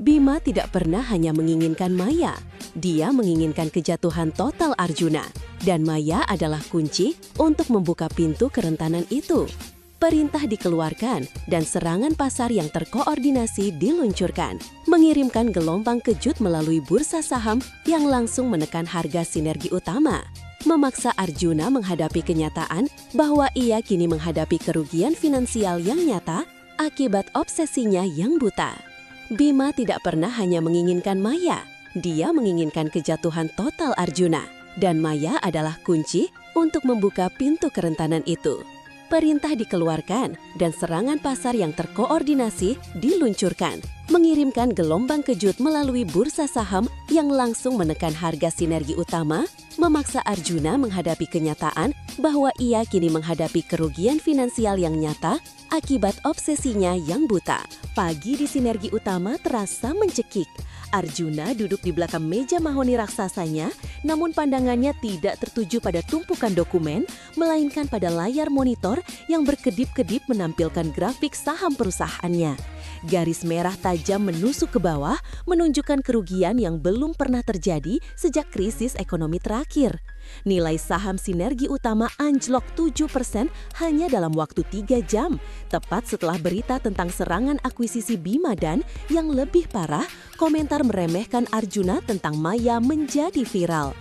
Bima tidak pernah hanya menginginkan Maya. Dia menginginkan kejatuhan total Arjuna. Dan Maya adalah kunci untuk membuka pintu kerentanan itu. Perintah dikeluarkan dan serangan pasar yang terkoordinasi diluncurkan, mengirimkan gelombang kejut melalui bursa saham yang langsung menekan harga Sinergi Utama, memaksa Arjuna menghadapi kenyataan bahwa ia kini menghadapi kerugian finansial yang nyata akibat obsesinya yang buta. Bima tidak pernah hanya menginginkan Maya, dia menginginkan kejatuhan total Arjuna. Dan Maya adalah kunci untuk membuka pintu kerentanan itu. Perintah dikeluarkan dan serangan pasar yang terkoordinasi diluncurkan, mengirimkan gelombang kejut melalui bursa saham yang langsung menekan harga Sinergi Utama, memaksa Arjuna menghadapi kenyataan bahwa ia kini menghadapi kerugian finansial yang nyata akibat obsesinya yang buta. Pagi di Sinergi Utama terasa mencekik. Arjuna duduk di belakang meja mahoni raksasanya, namun pandangannya tidak tertuju pada tumpukan dokumen, melainkan pada layar monitor yang berkedip-kedip menampilkan grafik saham perusahaannya. Garis merah tajam menusuk ke bawah, menunjukkan kerugian yang belum pernah terjadi sejak krisis ekonomi terakhir. Nilai saham Sinergi Utama anjlok 7% hanya dalam waktu 3 jam, tepat setelah berita tentang serangan akuisisi Bima dan, yang lebih parah, komentar meremehkan Arjuna tentang Maya menjadi viral.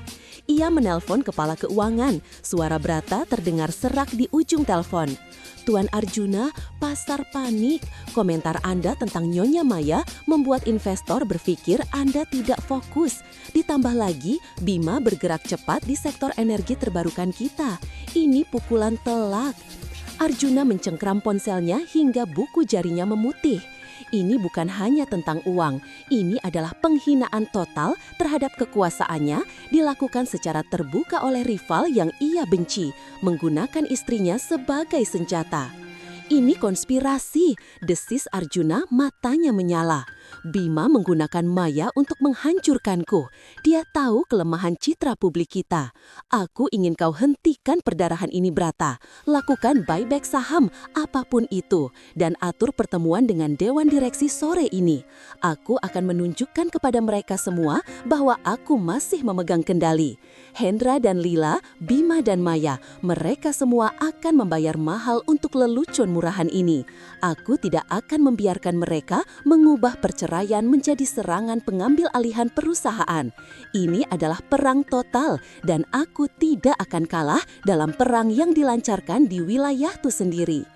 Ia menelpon kepala keuangan, suara Brata terdengar serak di ujung telepon. Tuan Arjuna, pasar panik. Komentar Anda tentang Nyonya Maya membuat investor berpikir Anda tidak fokus. Ditambah lagi, Bima bergerak cepat di sektor energi terbarukan kita. Ini pukulan telak. Arjuna mencengkram ponselnya hingga buku jarinya memutih. Ini bukan hanya tentang uang, ini adalah penghinaan total terhadap kekuasaannya dilakukan secara terbuka oleh rival yang ia benci, menggunakan istrinya sebagai senjata. Ini konspirasi, desis Arjuna, matanya menyala. Bima menggunakan Maya untuk menghancurkanku. Dia tahu kelemahan citra publik kita. Aku ingin kau hentikan perdarahan ini, Brata. Lakukan buyback saham, apapun itu. Dan atur pertemuan dengan Dewan Direksi sore ini. Aku akan menunjukkan kepada mereka semua bahwa aku masih memegang kendali. Hendra dan Lila, Bima dan Maya, mereka semua akan membayar mahal untuk lelucon murahan ini. Aku tidak akan membiarkan mereka mengubah perceraian menjadi serangan pengambil alihan perusahaan. Ini adalah perang total dan aku tidak akan kalah dalam perang yang dilancarkan di wilayahku sendiri.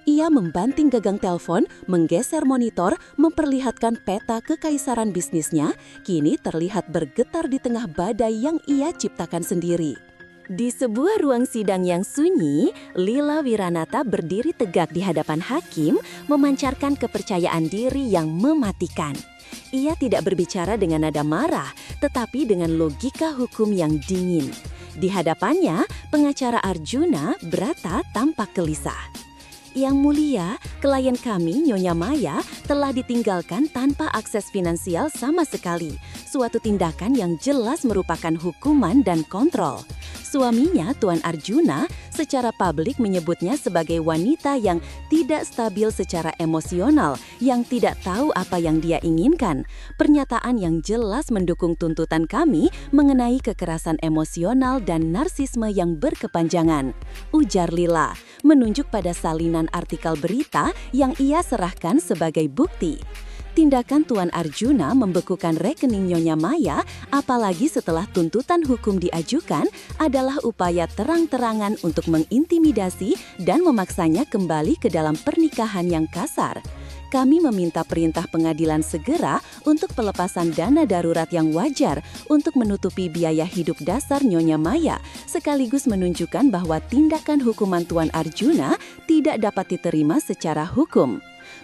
Ia membanting gagang telepon, menggeser monitor, memperlihatkan peta kekaisaran bisnisnya, kini terlihat bergetar di tengah badai yang ia ciptakan sendiri. Di sebuah ruang sidang yang sunyi, Lila Wiranata berdiri tegak di hadapan hakim, memancarkan kepercayaan diri yang mematikan. Ia tidak berbicara dengan nada marah, tetapi dengan logika hukum yang dingin. Di hadapannya, pengacara Arjuna, Brata, tampak gelisah. Yang mulia, klien kami, Nyonya Maya, telah ditinggalkan tanpa akses finansial sama sekali. Suatu tindakan yang jelas merupakan hukuman dan kontrol. Suaminya, Tuan Arjuna, secara publik menyebutnya sebagai wanita yang tidak stabil secara emosional, yang tidak tahu apa yang dia inginkan. Pernyataan yang jelas mendukung tuntutan kami mengenai kekerasan emosional dan narsisme yang berkepanjangan, ujar Lila, menunjuk pada salinan artikel berita yang ia serahkan sebagai bukti. Tindakan Tuan Arjuna membekukan rekening Nyonya Maya, apalagi setelah tuntutan hukum diajukan, adalah upaya terang-terangan untuk mengintimidasi dan memaksanya kembali ke dalam pernikahan yang kasar. Kami meminta perintah pengadilan segera untuk pelepasan dana darurat yang wajar untuk menutupi biaya hidup dasar Nyonya Maya, sekaligus menunjukkan bahwa tindakan hukuman Tuan Arjuna tidak dapat diterima secara hukum.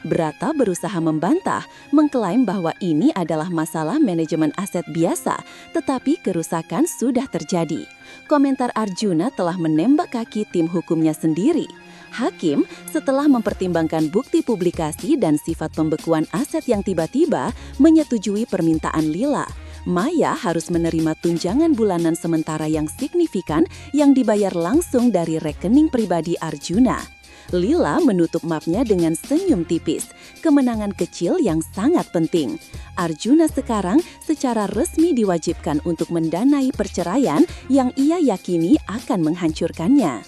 Brata berusaha membantah, mengklaim bahwa ini adalah masalah manajemen aset biasa, tetapi kerusakan sudah terjadi. Komentar Arjuna telah menembak kaki tim hukumnya sendiri. Hakim, setelah mempertimbangkan bukti publikasi dan sifat pembekuan aset yang tiba-tiba, menyetujui permintaan Lila. Maya harus menerima tunjangan bulanan sementara yang signifikan yang dibayar langsung dari rekening pribadi Arjuna. Lila menutup mapnya dengan senyum tipis, kemenangan kecil yang sangat penting. Arjuna sekarang secara resmi diwajibkan untuk mendanai perceraian yang ia yakini akan menghancurkannya.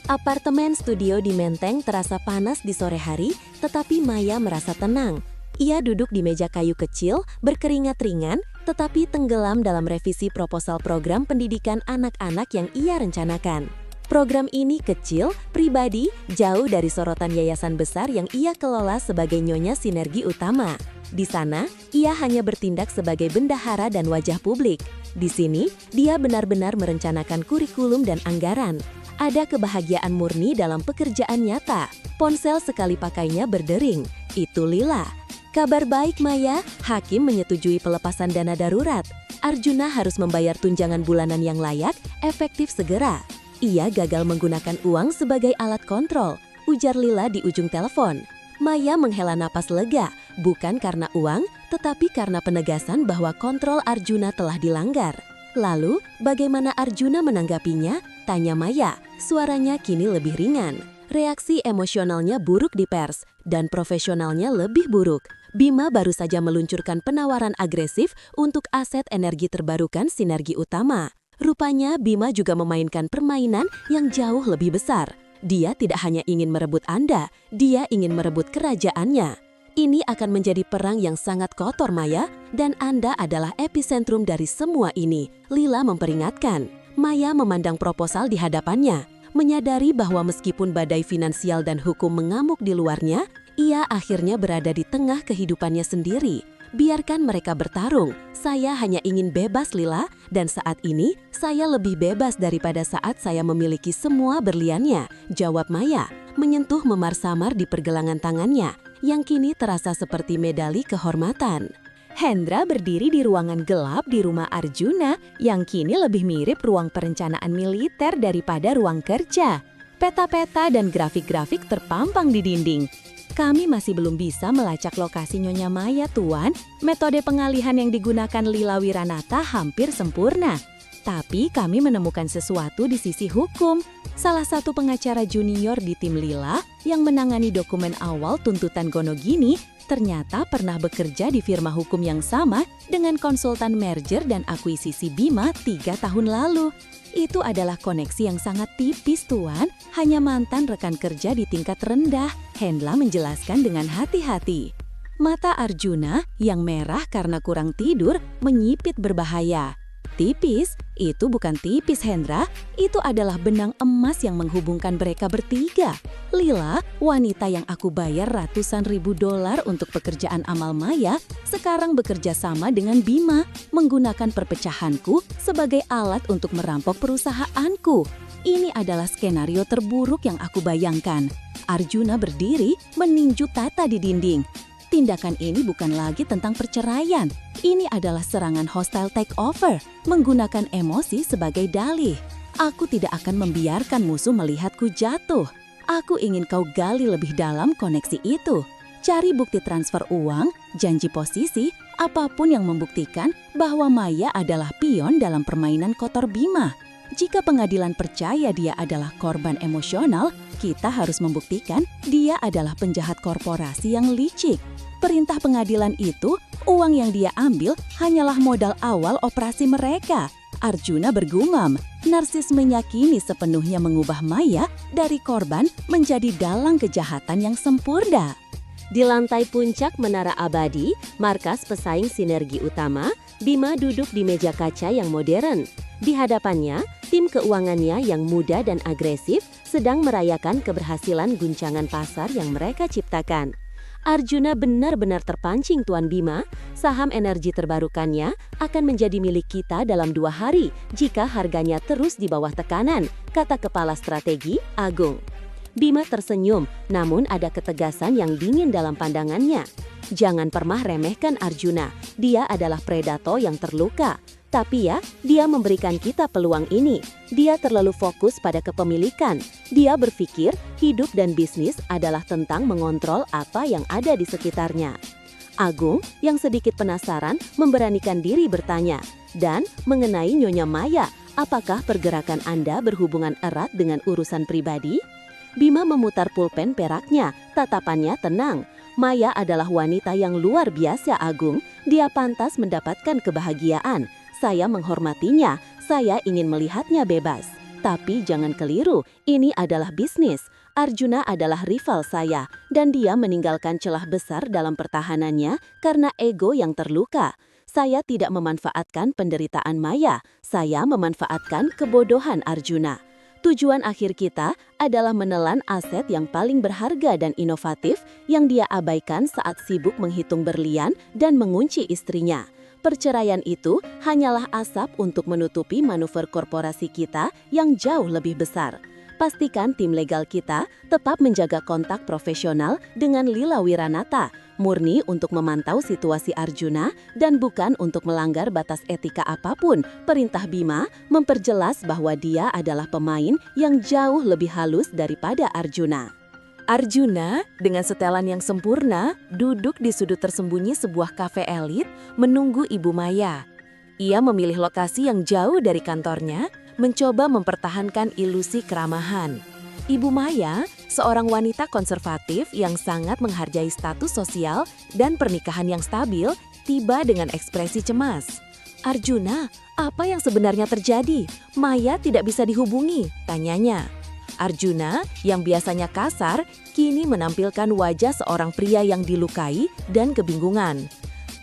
Apartemen studio di Menteng terasa panas di sore hari, tetapi Maya merasa tenang. Ia duduk di meja kayu kecil, berkeringat ringan, tetapi tenggelam dalam revisi proposal program pendidikan anak-anak yang ia rencanakan. Program ini kecil, pribadi, jauh dari sorotan yayasan besar yang ia kelola sebagai Nyonya Sinergi Utama. Di sana, ia hanya bertindak sebagai bendahara dan wajah publik. Di sini, dia benar-benar merencanakan kurikulum dan anggaran. Ada kebahagiaan murni dalam pekerjaan nyata. Ponsel sekali pakainya berdering. Itu Lila. Kabar baik Maya, hakim menyetujui pelepasan dana darurat. Arjuna harus membayar tunjangan bulanan yang layak, efektif segera. Ia gagal menggunakan uang sebagai alat kontrol, ujar Lila di ujung telepon. Maya menghela napas lega, bukan karena uang, tetapi karena penegasan bahwa kontrol Arjuna telah dilanggar. Lalu, bagaimana Arjuna menanggapinya? Tanya Maya, suaranya kini lebih ringan. Reaksi emosionalnya buruk di pers, dan profesionalnya lebih buruk. Bima baru saja meluncurkan penawaran agresif untuk aset energi terbarukan Sinergi Utama. Rupanya Bima juga memainkan permainan yang jauh lebih besar. Dia tidak hanya ingin merebut Anda, dia ingin merebut kerajaannya. Ini akan menjadi perang yang sangat kotor Maya, dan Anda adalah epicentrum dari semua ini, Lila memperingatkan. Maya memandang proposal di hadapannya, menyadari bahwa meskipun badai finansial dan hukum mengamuk di luarnya, ia akhirnya berada di tengah kehidupannya sendiri. Biarkan mereka bertarung, saya hanya ingin bebas Lila, dan saat ini saya lebih bebas daripada saat saya memiliki semua berliannya, jawab Maya, menyentuh memar-samar di pergelangan tangannya, yang kini terasa seperti medali kehormatan. Hendra berdiri di ruangan gelap di rumah Arjuna, yang kini lebih mirip ruang perencanaan militer daripada ruang kerja. Peta-peta dan grafik-grafik terpampang di dinding. Kami masih belum bisa melacak lokasi Nyonya Maya, Tuan. Metode pengalihan yang digunakan Lila Wiranata hampir sempurna. Tapi kami menemukan sesuatu di sisi hukum. Salah satu pengacara junior di tim Lila yang menangani dokumen awal tuntutan Gonogini ternyata pernah bekerja di firma hukum yang sama dengan konsultan merger dan akuisisi Bima 3 tahun lalu. Itu adalah koneksi yang sangat tipis, Tuan. Hanya mantan rekan kerja di tingkat rendah, Hendla menjelaskan dengan hati-hati. Mata Arjuna yang merah karena kurang tidur menyipit berbahaya. Tipis, Itu bukan tipis, Hendra. Itu adalah benang emas yang menghubungkan mereka bertiga. Lila, wanita yang aku bayar ratusan ribu dolar untuk pekerjaan amal maya, sekarang bekerja sama dengan Bima, menggunakan perpecahanku sebagai alat untuk merampok perusahaanku. Ini adalah skenario terburuk yang aku bayangkan. Arjuna berdiri meninju Tata di dinding. Tindakan ini bukan lagi tentang perceraian. Ini adalah serangan hostile takeover, menggunakan emosi sebagai dalih. Aku tidak akan membiarkan musuh melihatku jatuh. Aku ingin kau gali lebih dalam koneksi itu. Cari bukti transfer uang, janji posisi, apapun yang membuktikan bahwa Maya adalah pion dalam permainan kotor Bima. Jika pengadilan percaya dia adalah korban emosional, kita harus membuktikan dia adalah penjahat korporasi yang licik. Perintah pengadilan itu, uang yang dia ambil hanyalah modal awal operasi mereka. Arjuna bergumam, narsismenya kini sepenuhnya mengubah Maya dari korban menjadi dalang kejahatan yang sempurna. Di lantai puncak Menara Abadi, markas pesaing Sinergi Utama, Bima duduk di meja kaca yang modern. Di hadapannya, tim keuangannya yang muda dan agresif sedang merayakan keberhasilan guncangan pasar yang mereka ciptakan. Arjuna benar-benar terpancing, Tuan Bima. Saham energi terbarukannya akan menjadi milik kita dalam 2 hari jika harganya terus di bawah tekanan, kata Kepala Strategi, Agung. Bima tersenyum, namun ada ketegasan yang dingin dalam pandangannya. Jangan pernah remehkan Arjuna, dia adalah predator yang terluka. Tapi ya, dia memberikan kita peluang ini. Dia terlalu fokus pada kepemilikan. Dia berpikir hidup dan bisnis adalah tentang mengontrol apa yang ada di sekitarnya. Agung, yang sedikit penasaran, memberanikan diri bertanya. Dan mengenai Nyonya Maya, apakah pergerakan Anda berhubungan erat dengan urusan pribadi? Bima memutar pulpen peraknya, tatapannya tenang. Maya adalah wanita yang luar biasa, Agung. Dia pantas mendapatkan kebahagiaan. Saya menghormatinya, saya ingin melihatnya bebas. Tapi jangan keliru, ini adalah bisnis. Arjuna adalah rival saya, dan dia meninggalkan celah besar dalam pertahanannya karena ego yang terluka. Saya tidak memanfaatkan penderitaan Maya, saya memanfaatkan kebodohan Arjuna. Tujuan akhir kita adalah menelan aset yang paling berharga dan inovatif yang dia abaikan saat sibuk menghitung berlian dan mengunci istrinya. Perceraian itu hanyalah asap untuk menutupi manuver korporasi kita yang jauh lebih besar. Pastikan tim legal kita tetap menjaga kontak profesional dengan Lila Wiranata, murni untuk memantau situasi Arjuna dan bukan untuk melanggar batas etika apapun. Perintah Bima memperjelas bahwa dia adalah pemain yang jauh lebih halus daripada Arjuna. Arjuna, dengan setelan yang sempurna, duduk di sudut tersembunyi sebuah kafe elit menunggu Ibu Maya. Ia memilih lokasi yang jauh dari kantornya, mencoba mempertahankan ilusi keramahan. Ibu Maya, seorang wanita konservatif yang sangat menghargai status sosial dan pernikahan yang stabil, tiba dengan ekspresi cemas. "Arjuna, apa yang sebenarnya terjadi? Maya tidak bisa dihubungi," tanyanya. Arjuna, yang biasanya kasar, kini menampilkan wajah seorang pria yang dilukai dan kebingungan.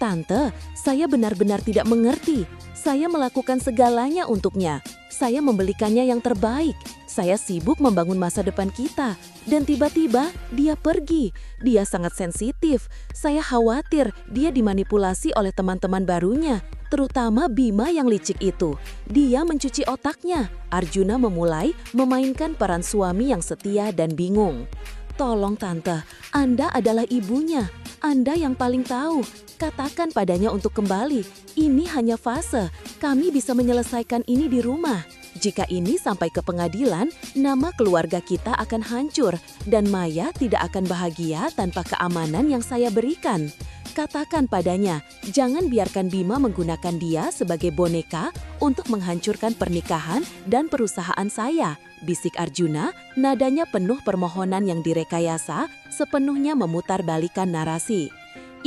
"Tante, saya benar-benar tidak mengerti. Saya melakukan segalanya untuknya. Saya membelikannya yang terbaik. Saya sibuk membangun masa depan kita. Dan tiba-tiba dia pergi. Dia sangat sensitif. Saya khawatir dia dimanipulasi oleh teman-teman barunya, terutama Bima yang licik itu. Dia mencuci otaknya." Arjuna memulai memainkan peran suami yang setia dan bingung. "Tolong Tante, Anda adalah ibunya. Anda yang paling tahu. Katakan padanya untuk kembali. Ini hanya fase. Kami bisa menyelesaikan ini di rumah. Jika ini sampai ke pengadilan, nama keluarga kita akan hancur dan Maya tidak akan bahagia tanpa keamanan yang saya berikan. Katakan padanya, jangan biarkan Bima menggunakan dia sebagai boneka untuk menghancurkan pernikahan dan perusahaan saya," bisik Arjuna, nadanya penuh permohonan yang direkayasa, sepenuhnya memutarbalikkan narasi.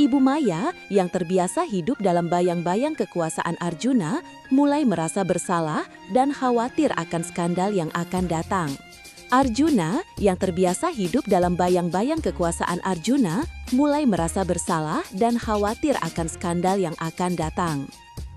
Ibu Maya, yang terbiasa hidup dalam bayang-bayang kekuasaan Arjuna, mulai merasa bersalah dan khawatir akan skandal yang akan datang. Arjuna, yang terbiasa hidup dalam bayang-bayang kekuasaan Arjuna, mulai merasa bersalah dan khawatir akan skandal yang akan datang.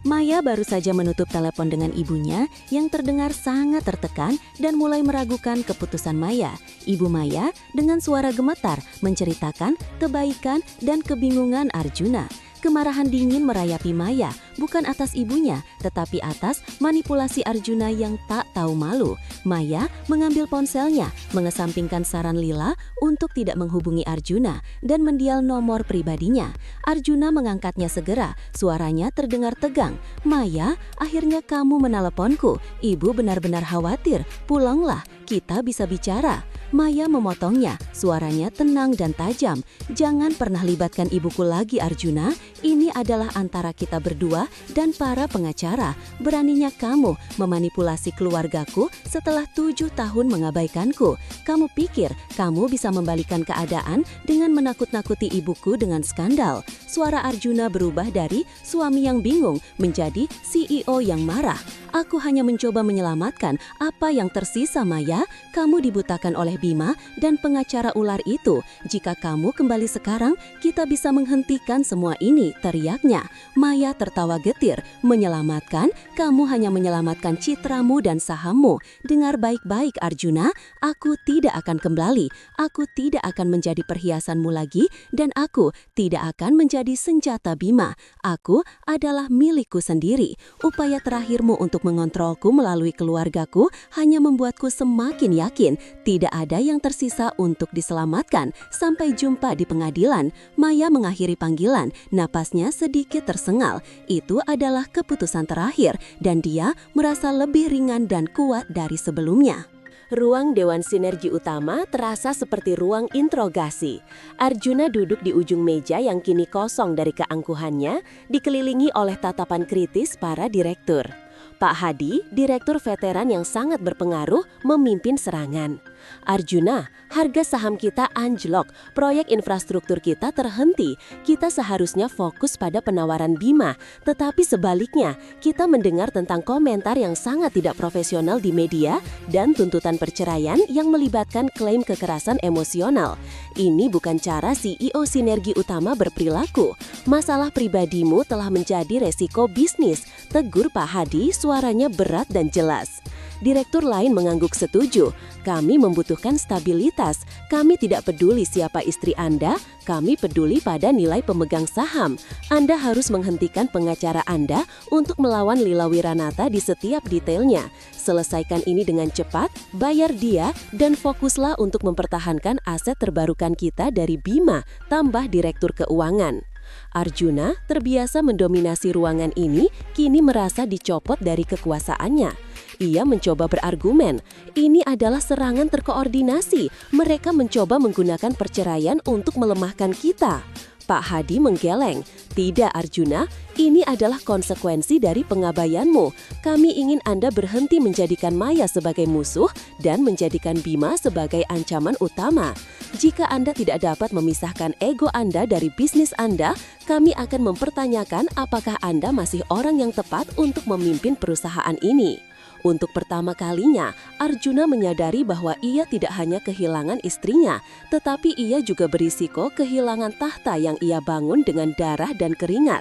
Maya baru saja menutup telepon dengan ibunya yang terdengar sangat tertekan dan mulai meragukan keputusan Maya. Ibu Maya dengan suara gemetar menceritakan kebaikan dan kebingungan Arjuna. Kemarahan dingin merayapi Maya, bukan atas ibunya, tetapi atas manipulasi Arjuna yang tak tahu malu. Maya mengambil ponselnya, mengesampingkan saran Lila untuk tidak menghubungi Arjuna dan mendial nomor pribadinya. Arjuna mengangkatnya segera, suaranya terdengar tegang. "Maya, akhirnya kamu meneleponku. Ibu benar-benar khawatir. Pulanglah, kita bisa bicara." Maya memotongnya, suaranya tenang dan tajam. "Jangan pernah libatkan ibuku lagi, Arjuna. Ini adalah antara kita berdua dan para pengacara. Beraninya kamu memanipulasi keluargaku setelah 7 tahun mengabaikanku. Kamu pikir kamu bisa membalikan keadaan dengan menakut-nakuti ibuku dengan skandal?" Suara Arjuna berubah dari suami yang bingung menjadi CEO yang marah. "Aku hanya mencoba menyelamatkan apa yang tersisa, Maya. Kamu dibutakan oleh Bima dan pengacara ular itu. Jika kamu kembali sekarang, kita bisa menghentikan semua ini," teriaknya. Maya tertawa getir. "Menyelamatkan? Kamu hanya menyelamatkan citramu dan sahammu. Dengar baik-baik, Arjuna. Aku tidak akan kembali. Aku tidak akan menjadi perhiasanmu lagi dan aku tidak akan menjadi senjata Bima. Aku adalah milikku sendiri. Upaya terakhirmu untuk mengontrolku melalui keluargaku hanya membuatku semakin yakin tidak ada yang tersisa untuk diselamatkan. Sampai jumpa di pengadilan." Maya mengakhiri panggilan, napasnya sedikit tersengal. Itu adalah keputusan terakhir dan dia merasa lebih ringan dan kuat dari sebelumnya. Ruang Dewan Sinergi Utama terasa seperti ruang interogasi. Arjuna duduk di ujung meja yang kini kosong dari keangkuhannya, dikelilingi oleh tatapan kritis para direktur. Pak Hadi, direktur veteran yang sangat berpengaruh, memimpin serangan. "Arjuna, harga saham kita anjlok, proyek infrastruktur kita terhenti. Kita seharusnya fokus pada penawaran Bima, tetapi sebaliknya, kita mendengar tentang komentar yang sangat tidak profesional di media dan tuntutan perceraian yang melibatkan klaim kekerasan emosional. Ini bukan cara CEO Sinergi Utama berperilaku. Masalah pribadimu telah menjadi resiko bisnis," tegur Pak Hadi, suaranya berat dan jelas. Direktur lain mengangguk setuju. "Kami membutuhkan stabilitas. Kami tidak peduli siapa istri Anda, kami peduli pada nilai pemegang saham. Anda harus menghentikan pengacara Anda untuk melawan Lila Wiranata di setiap detailnya. Selesaikan ini dengan cepat, bayar dia, dan fokuslah untuk mempertahankan aset terbarukan kita dari Bima," tambah Direktur Keuangan. Arjuna, terbiasa mendominasi ruangan ini, kini merasa dicopot dari kekuasaannya. Ia mencoba berargumen, "Ini adalah serangan terkoordinasi. Mereka mencoba menggunakan perceraian untuk melemahkan kita." Pak Hadi menggeleng, "Tidak, Arjuna, ini adalah konsekuensi dari pengabaianmu. Kami ingin Anda berhenti menjadikan Maya sebagai musuh dan menjadikan Bima sebagai ancaman utama. Jika Anda tidak dapat memisahkan ego Anda dari bisnis Anda, kami akan mempertanyakan apakah Anda masih orang yang tepat untuk memimpin perusahaan ini." Untuk pertama kalinya, Arjuna menyadari bahwa ia tidak hanya kehilangan istrinya, tetapi ia juga berisiko kehilangan tahta yang ia bangun dengan darah dan keringat.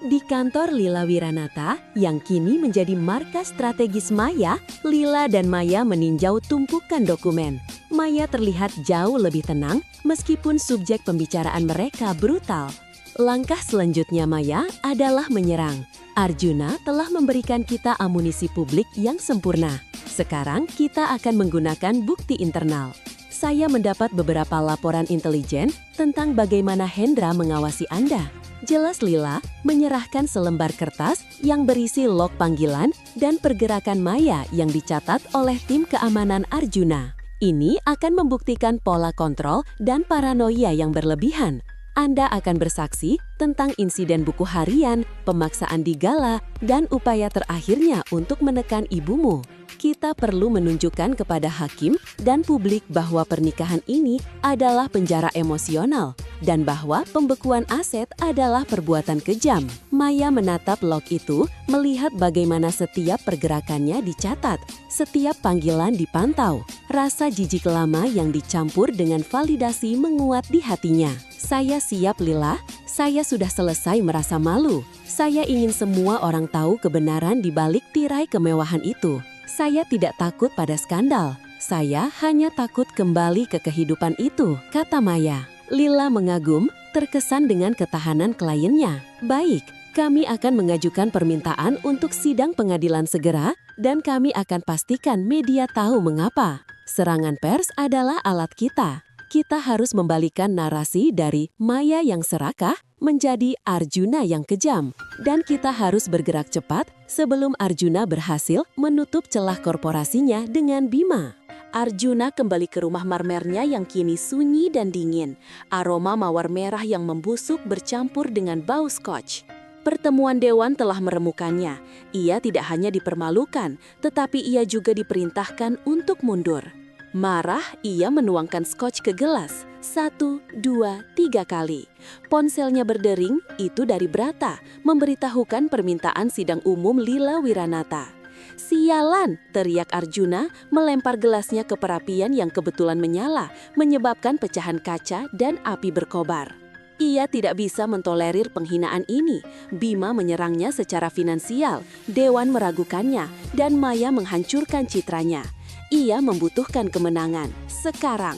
Di kantor Lila Wiranata, yang kini menjadi markas strategis Maya, Lila dan Maya meninjau tumpukan dokumen. Maya terlihat jauh lebih tenang, meskipun subjek pembicaraan mereka brutal. Langkah selanjutnya Maya adalah menyerang. "Arjuna telah memberikan kita amunisi publik yang sempurna. Sekarang kita akan menggunakan bukti internal. Saya mendapat beberapa laporan intelijen tentang bagaimana Hendra mengawasi Anda." Jelas Lila menyerahkan selembar kertas yang berisi log panggilan dan pergerakan Maya yang dicatat oleh tim keamanan Arjuna. Ini akan membuktikan pola kontrol dan paranoia yang berlebihan. Anda akan bersaksi tentang insiden buku harian, pemaksaan di gala, dan upaya terakhirnya untuk menekan ibumu. Kita perlu menunjukkan kepada hakim dan publik bahwa pernikahan ini adalah penjara emosional dan bahwa pembekuan aset adalah perbuatan kejam. Maya menatap log itu, melihat bagaimana setiap pergerakannya dicatat, setiap panggilan dipantau. Rasa jijik lama yang dicampur dengan validasi menguat di hatinya. Saya siap, Lila. Saya sudah selesai merasa malu. Saya ingin semua orang tahu kebenaran di balik tirai kemewahan itu. Saya tidak takut pada skandal. Saya hanya takut kembali ke kehidupan itu, kata Maya. Lila mengagum, terkesan dengan ketahanan kliennya. Baik, kami akan mengajukan permintaan untuk sidang pengadilan segera, dan kami akan pastikan media tahu mengapa. Serangan pers adalah alat kita. Kita harus membalikan narasi dari Maya yang serakah menjadi Arjuna yang kejam. Dan kita harus bergerak cepat sebelum Arjuna berhasil menutup celah korporasinya dengan Bima. Arjuna kembali ke rumah marmernya yang kini sunyi dan dingin. Aroma mawar merah yang membusuk bercampur dengan bau scotch. Pertemuan dewan telah meremukannya. Ia tidak hanya dipermalukan, tetapi ia juga diperintahkan untuk mundur. Marah, ia menuangkan scotch ke gelas. 1, 2, 3 kali. Ponselnya berdering, itu dari Brata, memberitahukan permintaan sidang umum Lila Wiranata. Sialan, teriak Arjuna, melempar gelasnya ke perapian yang kebetulan menyala, menyebabkan pecahan kaca dan api berkobar. Ia tidak bisa mentolerir penghinaan ini. Bima menyerangnya secara finansial, Dewan meragukannya, dan Maya menghancurkan citranya. Ia membutuhkan kemenangan. Sekarang,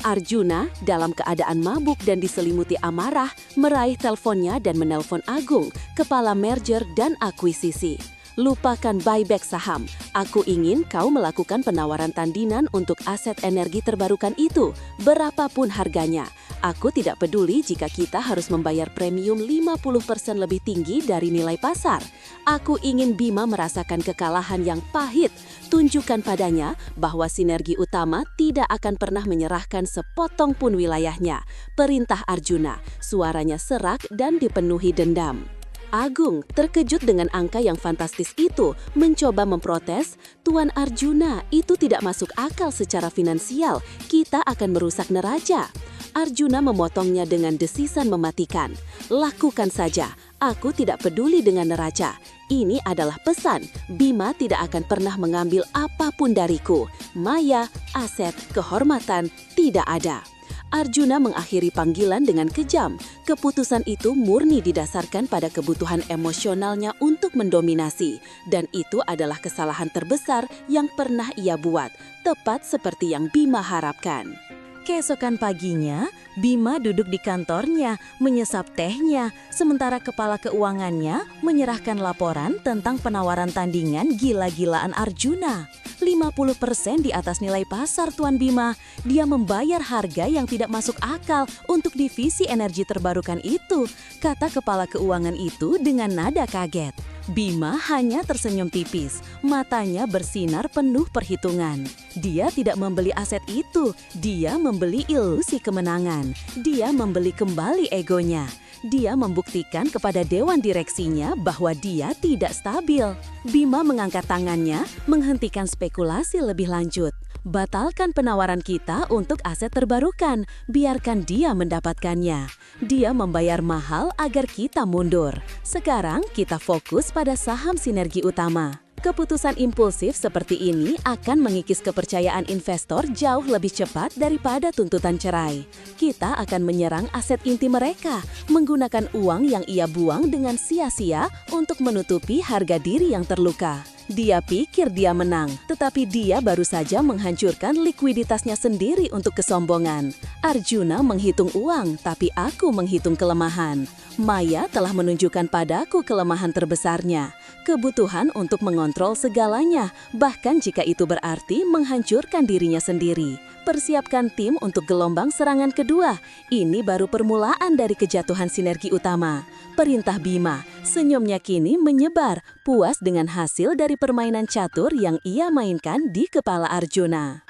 Arjuna dalam keadaan mabuk dan diselimuti amarah, meraih teleponnya dan menelpon Agung, kepala merger dan akuisisi. Lupakan buyback saham. Aku ingin kau melakukan penawaran tandingan untuk aset energi terbarukan itu, berapapun harganya. Aku tidak peduli jika kita harus membayar premium 50% lebih tinggi dari nilai pasar. Aku ingin Bima merasakan kekalahan yang pahit. Tunjukkan padanya bahwa Sinergi Utama tidak akan pernah menyerahkan sepotong pun wilayahnya. Perintah Arjuna, suaranya serak dan dipenuhi dendam. Agung, terkejut dengan angka yang fantastis itu, mencoba memprotes, Tuan Arjuna, itu tidak masuk akal secara finansial, kita akan merusak neraca. Arjuna memotongnya dengan desisan mematikan. Lakukan saja, aku tidak peduli dengan neraca. Ini adalah pesan, Bima tidak akan pernah mengambil apapun dariku. Maya, aset, kehormatan, tidak ada. Arjuna mengakhiri panggilan dengan kejam. Keputusan itu murni didasarkan pada kebutuhan emosionalnya untuk mendominasi. Dan itu adalah kesalahan terbesar yang pernah ia buat, tepat seperti yang Bima harapkan. Keesokan paginya, Bima duduk di kantornya, menyesap tehnya, sementara kepala keuangannya menyerahkan laporan tentang penawaran tandingan gila-gilaan Arjuna. 50% di atas nilai pasar, Tuan Bima. Dia membayar harga yang tidak masuk akal untuk divisi energi terbarukan itu, kata kepala keuangan itu dengan nada kaget. Bima hanya tersenyum tipis, matanya bersinar penuh perhitungan. Dia tidak membeli aset itu, dia membeli ilusi kemenangan. Dia membeli kembali egonya. Dia membuktikan kepada dewan direksinya bahwa dia tidak stabil. Bima mengangkat tangannya, menghentikan spekulasi lebih lanjut. Batalkan penawaran kita untuk aset terbarukan, biarkan dia mendapatkannya. Dia membayar mahal agar kita mundur. Sekarang kita fokus pada saham Sinergi Utama. Keputusan impulsif seperti ini akan mengikis kepercayaan investor jauh lebih cepat daripada tuntutan cerai. Kita akan menyerang aset inti mereka, menggunakan uang yang ia buang dengan sia-sia untuk menutupi harga diri yang terluka. Dia pikir dia menang, tetapi dia baru saja menghancurkan likuiditasnya sendiri untuk kesombongan. Arjuna menghitung uang, tapi aku menghitung kelemahan. Maya telah menunjukkan padaku kelemahan terbesarnya, kebutuhan untuk mengontrol segalanya, bahkan jika itu berarti menghancurkan dirinya sendiri. Persiapkan tim untuk gelombang serangan kedua. Ini baru permulaan dari kejatuhan Sinergi Utama. Perintah Bima, senyumnya kini menyebar, puas dengan hasil dari permainan catur yang ia mainkan di kepala Arjuna.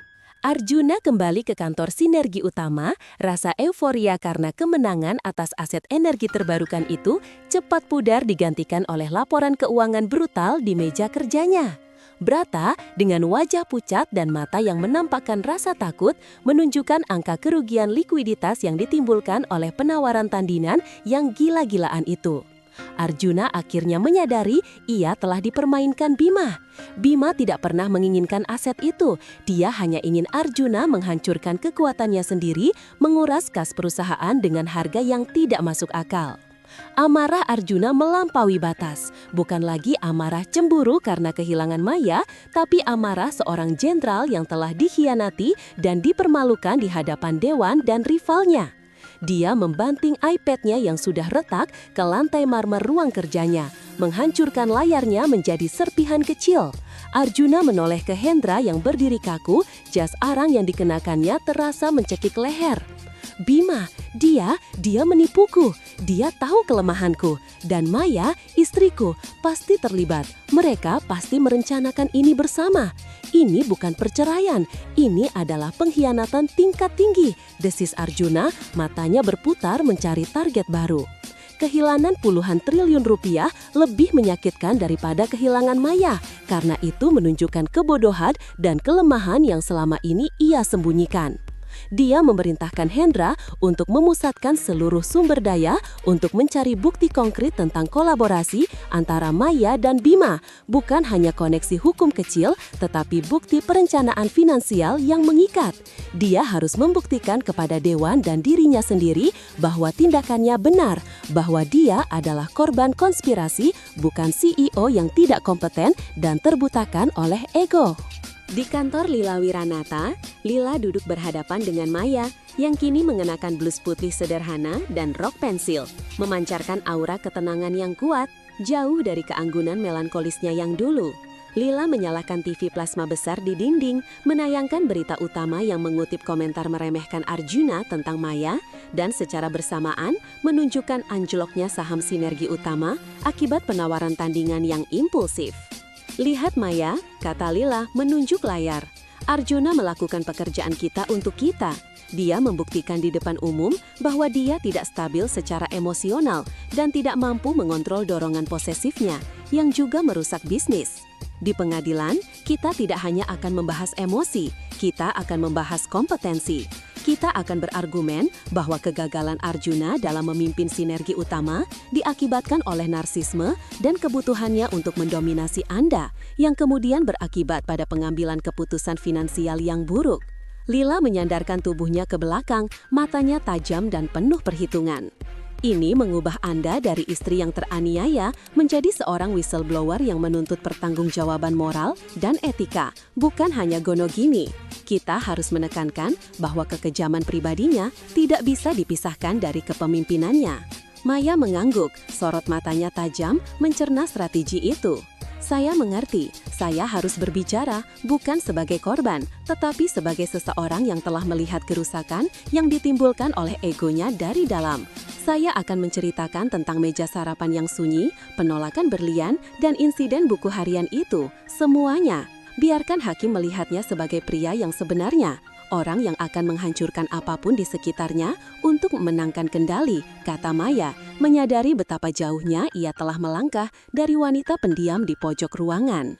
Arjuna kembali ke kantor Sinergi Utama, rasa euforia karena kemenangan atas aset energi terbarukan itu cepat pudar digantikan oleh laporan keuangan brutal di meja kerjanya. Brata, dengan wajah pucat dan mata yang menampakkan rasa takut, menunjukkan angka kerugian likuiditas yang ditimbulkan oleh penawaran tandingan yang gila-gilaan itu. Arjuna akhirnya menyadari ia telah dipermainkan Bima. Bima tidak pernah menginginkan aset itu. Dia hanya ingin Arjuna menghancurkan kekuatannya sendiri, menguras kas perusahaan dengan harga yang tidak masuk akal. Amarah Arjuna melampaui batas. Bukan lagi amarah cemburu karena kehilangan Maya, tapi amarah seorang jenderal yang telah dikhianati dan dipermalukan di hadapan dewan dan rivalnya. Dia membanting iPad-nya yang sudah retak ke lantai marmer ruang kerjanya, menghancurkan layarnya menjadi serpihan kecil. Arjuna menoleh ke Hendra yang berdiri kaku, jas arang yang dikenakannya terasa mencekik leher. Bima, dia menipuku. Dia tahu kelemahanku. Dan Maya, istriku, pasti terlibat. Mereka pasti merencanakan ini bersama. Ini bukan perceraian, ini adalah pengkhianatan tingkat tinggi, desis Arjuna, matanya berputar mencari target baru. Kehilangan puluhan triliun rupiah lebih menyakitkan daripada kehilangan Maya, karena itu menunjukkan kebodohan dan kelemahan yang selama ini ia sembunyikan. Dia memerintahkan Hendra untuk memusatkan seluruh sumber daya untuk mencari bukti konkret tentang kolaborasi antara Maya dan Bima, bukan hanya koneksi hukum kecil, tetapi bukti perencanaan finansial yang mengikat. Dia harus membuktikan kepada dewan dan dirinya sendiri bahwa tindakannya benar, bahwa dia adalah korban konspirasi, bukan CEO yang tidak kompeten dan terbutakan oleh ego. Di kantor Lila Wiranata, Lila duduk berhadapan dengan Maya yang kini mengenakan blus putih sederhana dan rok pensil, memancarkan aura ketenangan yang kuat, jauh dari keanggunan melankolisnya yang dulu. Lila menyalakan TV plasma besar di dinding, menayangkan berita utama yang mengutip komentar meremehkan Arjuna tentang Maya, dan secara bersamaan menunjukkan anjloknya saham Sinergi Utama akibat penawaran tandingan yang impulsif. Lihat Maya, kata Lila menunjuk layar. Arjuna melakukan pekerjaan kita untuk kita. Dia membuktikan di depan umum bahwa dia tidak stabil secara emosional dan tidak mampu mengontrol dorongan posesifnya yang juga merusak bisnis. Di pengadilan, kita tidak hanya akan membahas emosi, kita akan membahas kompetensi. Kita akan berargumen bahwa kegagalan Arjuna dalam memimpin Sinergi Utama diakibatkan oleh narsisme dan kebutuhannya untuk mendominasi Anda, yang kemudian berakibat pada pengambilan keputusan finansial yang buruk. Lila menyandarkan tubuhnya ke belakang, matanya tajam dan penuh perhitungan. Ini mengubah Anda dari istri yang teraniaya menjadi seorang whistleblower yang menuntut pertanggungjawaban moral dan etika, bukan hanya gonogini. Kita harus menekankan bahwa kekejaman pribadinya tidak bisa dipisahkan dari kepemimpinannya. Maya mengangguk, sorot matanya tajam mencerna strategi itu. Saya mengerti, saya harus berbicara bukan sebagai korban, tetapi sebagai seseorang yang telah melihat kerusakan yang ditimbulkan oleh egonya dari dalam. Saya akan menceritakan tentang meja sarapan yang sunyi, penolakan berlian, dan insiden buku harian itu, semuanya. Biarkan hakim melihatnya sebagai pria yang sebenarnya, orang yang akan menghancurkan apapun di sekitarnya untuk memenangkan kendali, kata Maya, menyadari betapa jauhnya ia telah melangkah dari wanita pendiam di pojok ruangan.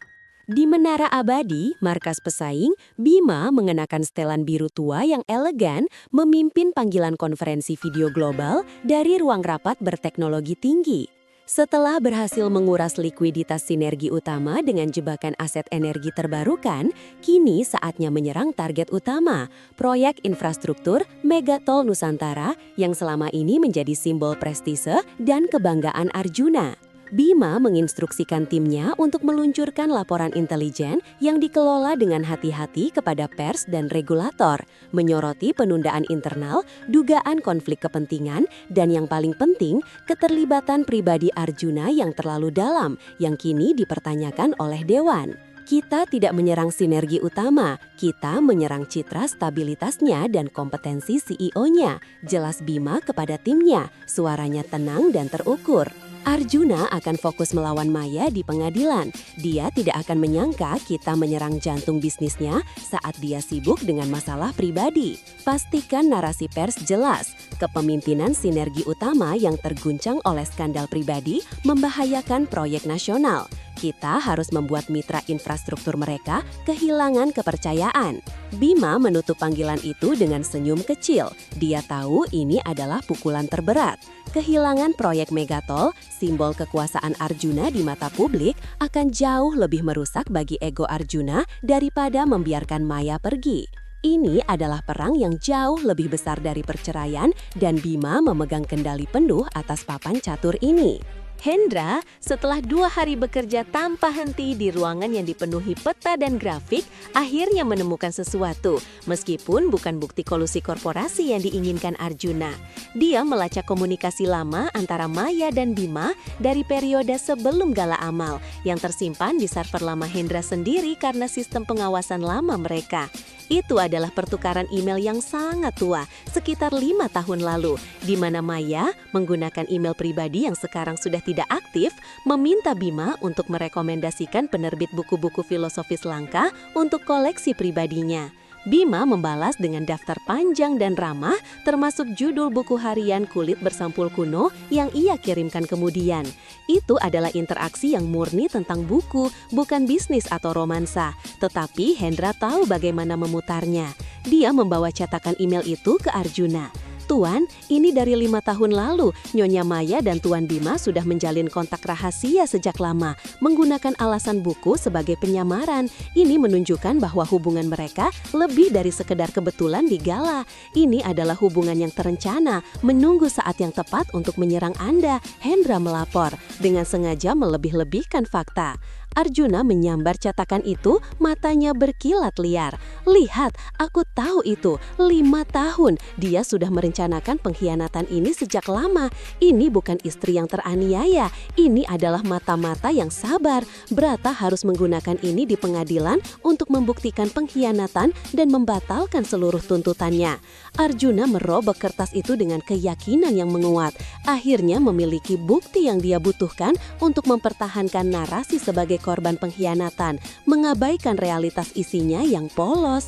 Di Menara Abadi, markas pesaing, Bima mengenakan setelan biru tua yang elegan memimpin panggilan konferensi video global dari ruang rapat berteknologi tinggi. Setelah berhasil menguras likuiditas Sinergi Utama dengan jebakan aset energi terbarukan, kini saatnya menyerang target utama, proyek infrastruktur Megatol Nusantara yang selama ini menjadi simbol prestise dan kebanggaan Arjuna. Bima menginstruksikan timnya untuk meluncurkan laporan intelijen yang dikelola dengan hati-hati kepada pers dan regulator, menyoroti penundaan internal, dugaan konflik kepentingan, dan yang paling penting, keterlibatan pribadi Arjuna yang terlalu dalam, yang kini dipertanyakan oleh Dewan. Kita tidak menyerang Sinergi Utama, kita menyerang citra stabilitasnya dan kompetensi CEO-nya, jelas Bima kepada timnya, suaranya tenang dan terukur. Arjuna akan fokus melawan Maya di pengadilan. Dia tidak akan menyangka kita menyerang jantung bisnisnya saat dia sibuk dengan masalah pribadi. Pastikan narasi pers jelas. Kepemimpinan Sinergi Utama yang terguncang oleh skandal pribadi membahayakan proyek nasional. Kita harus membuat mitra infrastruktur mereka kehilangan kepercayaan. Bima menutup panggilan itu dengan senyum kecil. Dia tahu ini adalah pukulan terberat. Kehilangan proyek Megatol, simbol kekuasaan Arjuna di mata publik, akan jauh lebih merusak bagi ego Arjuna daripada membiarkan Maya pergi. Ini adalah perang yang jauh lebih besar dari perceraian dan Bima memegang kendali penuh atas papan catur ini. Hendra, setelah 2 hari bekerja tanpa henti di ruangan yang dipenuhi peta dan grafik, akhirnya menemukan sesuatu, meskipun bukan bukti kolusi korporasi yang diinginkan Arjuna. Dia melacak komunikasi lama antara Maya dan Bima dari periode sebelum Gala Amal, yang tersimpan di server lama Hendra sendiri karena sistem pengawasan lama mereka. Itu adalah pertukaran email yang sangat tua, sekitar 5 tahun lalu, di mana Maya menggunakan email pribadi yang sekarang sudah tidak aktif, meminta Bima untuk merekomendasikan penerbit buku-buku filosofis langka untuk koleksi pribadinya. Bima membalas dengan daftar panjang dan ramah, termasuk judul buku harian kulit bersampul kuno yang ia kirimkan kemudian. Itu adalah interaksi yang murni tentang buku, bukan bisnis atau romansa. Tetapi Hendra tahu bagaimana memutarnya. Dia membawa cetakan email itu ke Arjuna. Tuan, ini dari 5 tahun lalu, Nyonya Maya dan Tuan Bima sudah menjalin kontak rahasia sejak lama, menggunakan alasan buku sebagai penyamaran. Ini menunjukkan bahwa hubungan mereka lebih dari sekedar kebetulan di gala. Ini adalah hubungan yang terencana, menunggu saat yang tepat untuk menyerang Anda. Hendra melapor, dengan sengaja melebih-lebihkan fakta. Arjuna menyambar cetakan itu, matanya berkilat liar. Lihat, aku tahu itu. 5 tahun, dia sudah merencanakan pengkhianatan ini sejak lama. Ini bukan istri yang teraniaya, ini adalah mata-mata yang sabar. Brata harus menggunakan ini di pengadilan untuk membuktikan pengkhianatan dan membatalkan seluruh tuntutannya. Arjuna merobek kertas itu dengan keyakinan yang menguat. Akhirnya memiliki bukti yang dia butuhkan untuk mempertahankan narasi sebagai korban pengkhianatan, mengabaikan realitas isinya yang polos.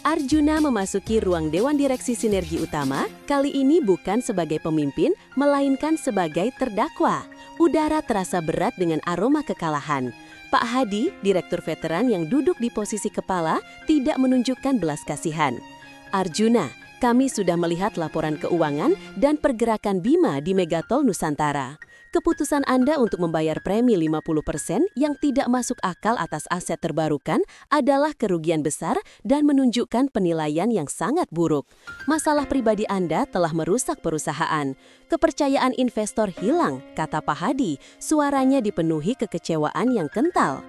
Arjuna memasuki ruang Dewan Direksi Sinergi Utama, kali ini bukan sebagai pemimpin, melainkan sebagai terdakwa. Udara terasa berat dengan aroma kekalahan. Pak Hadi, direktur veteran yang duduk di posisi kepala, tidak menunjukkan belas kasihan. Arjuna, kami sudah melihat laporan keuangan dan pergerakan Bima di Megatol Nusantara. Keputusan Anda untuk membayar premi 50% yang tidak masuk akal atas aset terbarukan adalah kerugian besar dan menunjukkan penilaian yang sangat buruk. Masalah pribadi Anda telah merusak perusahaan. Kepercayaan investor hilang, kata Pak Hadi. Suaranya dipenuhi kekecewaan yang kental.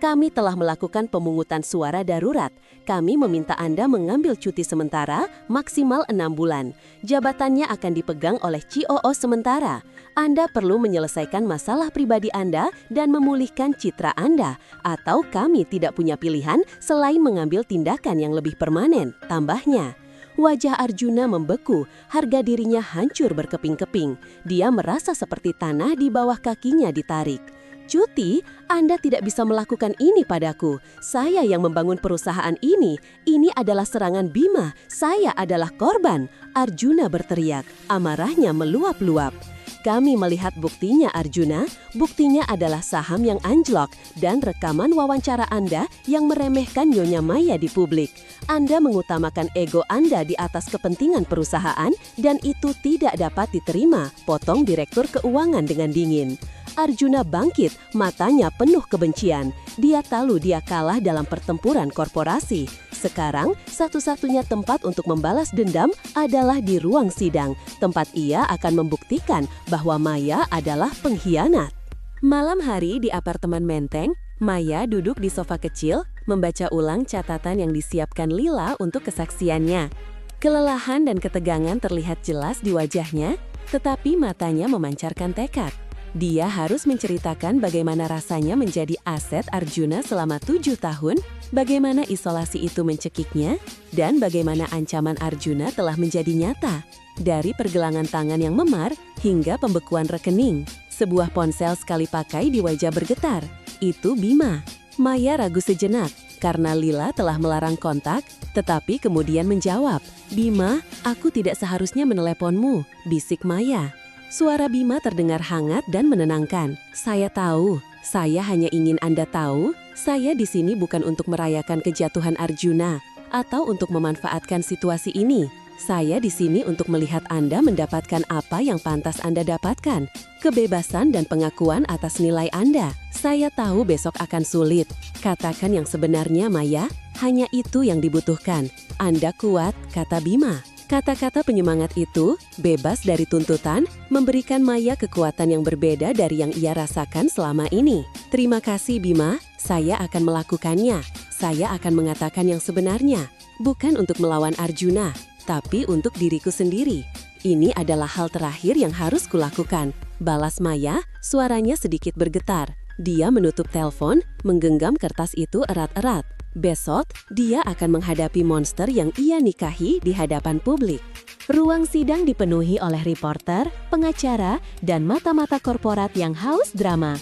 Kami telah melakukan pemungutan suara darurat. Kami meminta Anda mengambil cuti sementara maksimal 6 bulan. Jabatannya akan dipegang oleh COO sementara. Anda perlu menyelesaikan masalah pribadi Anda dan memulihkan citra Anda. Atau kami tidak punya pilihan selain mengambil tindakan yang lebih permanen, tambahnya. Wajah Arjuna membeku, harga dirinya hancur berkeping-keping. Dia merasa seperti tanah di bawah kakinya ditarik. Cuti, Anda tidak bisa melakukan ini padaku. Saya yang membangun perusahaan ini. Ini adalah serangan Bima. Saya adalah korban. Arjuna berteriak, amarahnya meluap-luap. Kami melihat buktinya, Arjuna. Buktinya adalah saham yang anjlok dan rekaman wawancara Anda yang meremehkan Nyonya Maya di publik. Anda mengutamakan ego Anda di atas kepentingan perusahaan dan itu tidak dapat diterima, potong Direktur Keuangan dengan dingin. Arjuna bangkit, matanya penuh kebencian. Dia tahu dia kalah dalam pertempuran korporasi. Sekarang, satu-satunya tempat untuk membalas dendam adalah di ruang sidang, tempat ia akan membuktikan bahwa Maya adalah pengkhianat. Malam hari di apartemen Menteng, Maya duduk di sofa kecil, membaca ulang catatan yang disiapkan Lila untuk kesaksiannya. Kelelahan dan ketegangan terlihat jelas di wajahnya, tetapi matanya memancarkan tekad. Dia harus menceritakan bagaimana rasanya menjadi aset Arjuna selama 7 tahun, bagaimana isolasi itu mencekiknya, dan bagaimana ancaman Arjuna telah menjadi nyata. Dari pergelangan tangan yang memar hingga pembekuan rekening, sebuah ponsel sekali pakai di wajah bergetar. Itu Bima. Maya ragu sejenak karena Lila telah melarang kontak, tetapi kemudian menjawab, "Bima, aku tidak seharusnya meneleponmu," bisik Maya. Suara Bima terdengar hangat dan menenangkan. "Saya tahu, Saya hanya ingin Anda tahu, saya di sini bukan untuk merayakan kejatuhan Arjuna atau untuk memanfaatkan situasi ini. Saya di sini untuk melihat Anda mendapatkan apa yang pantas Anda dapatkan, kebebasan dan pengakuan atas nilai Anda. Saya tahu besok akan sulit. Katakan yang sebenarnya, Maya. Hanya itu yang dibutuhkan. Anda kuat, kata Bima. Kata-kata penyemangat itu, bebas dari tuntutan, memberikan Maya kekuatan yang berbeda dari yang ia rasakan selama ini. Terima kasih Bima, saya akan melakukannya. Saya akan mengatakan yang sebenarnya, bukan untuk melawan Arjuna, tapi untuk diriku sendiri. Ini adalah hal terakhir yang harus kulakukan. Balas Maya, suaranya sedikit bergetar. Dia menutup telepon, menggenggam kertas itu erat-erat. Besok, dia akan menghadapi monster yang ia nikahi di hadapan publik. Ruang sidang dipenuhi oleh reporter, pengacara, dan mata-mata korporat yang haus drama.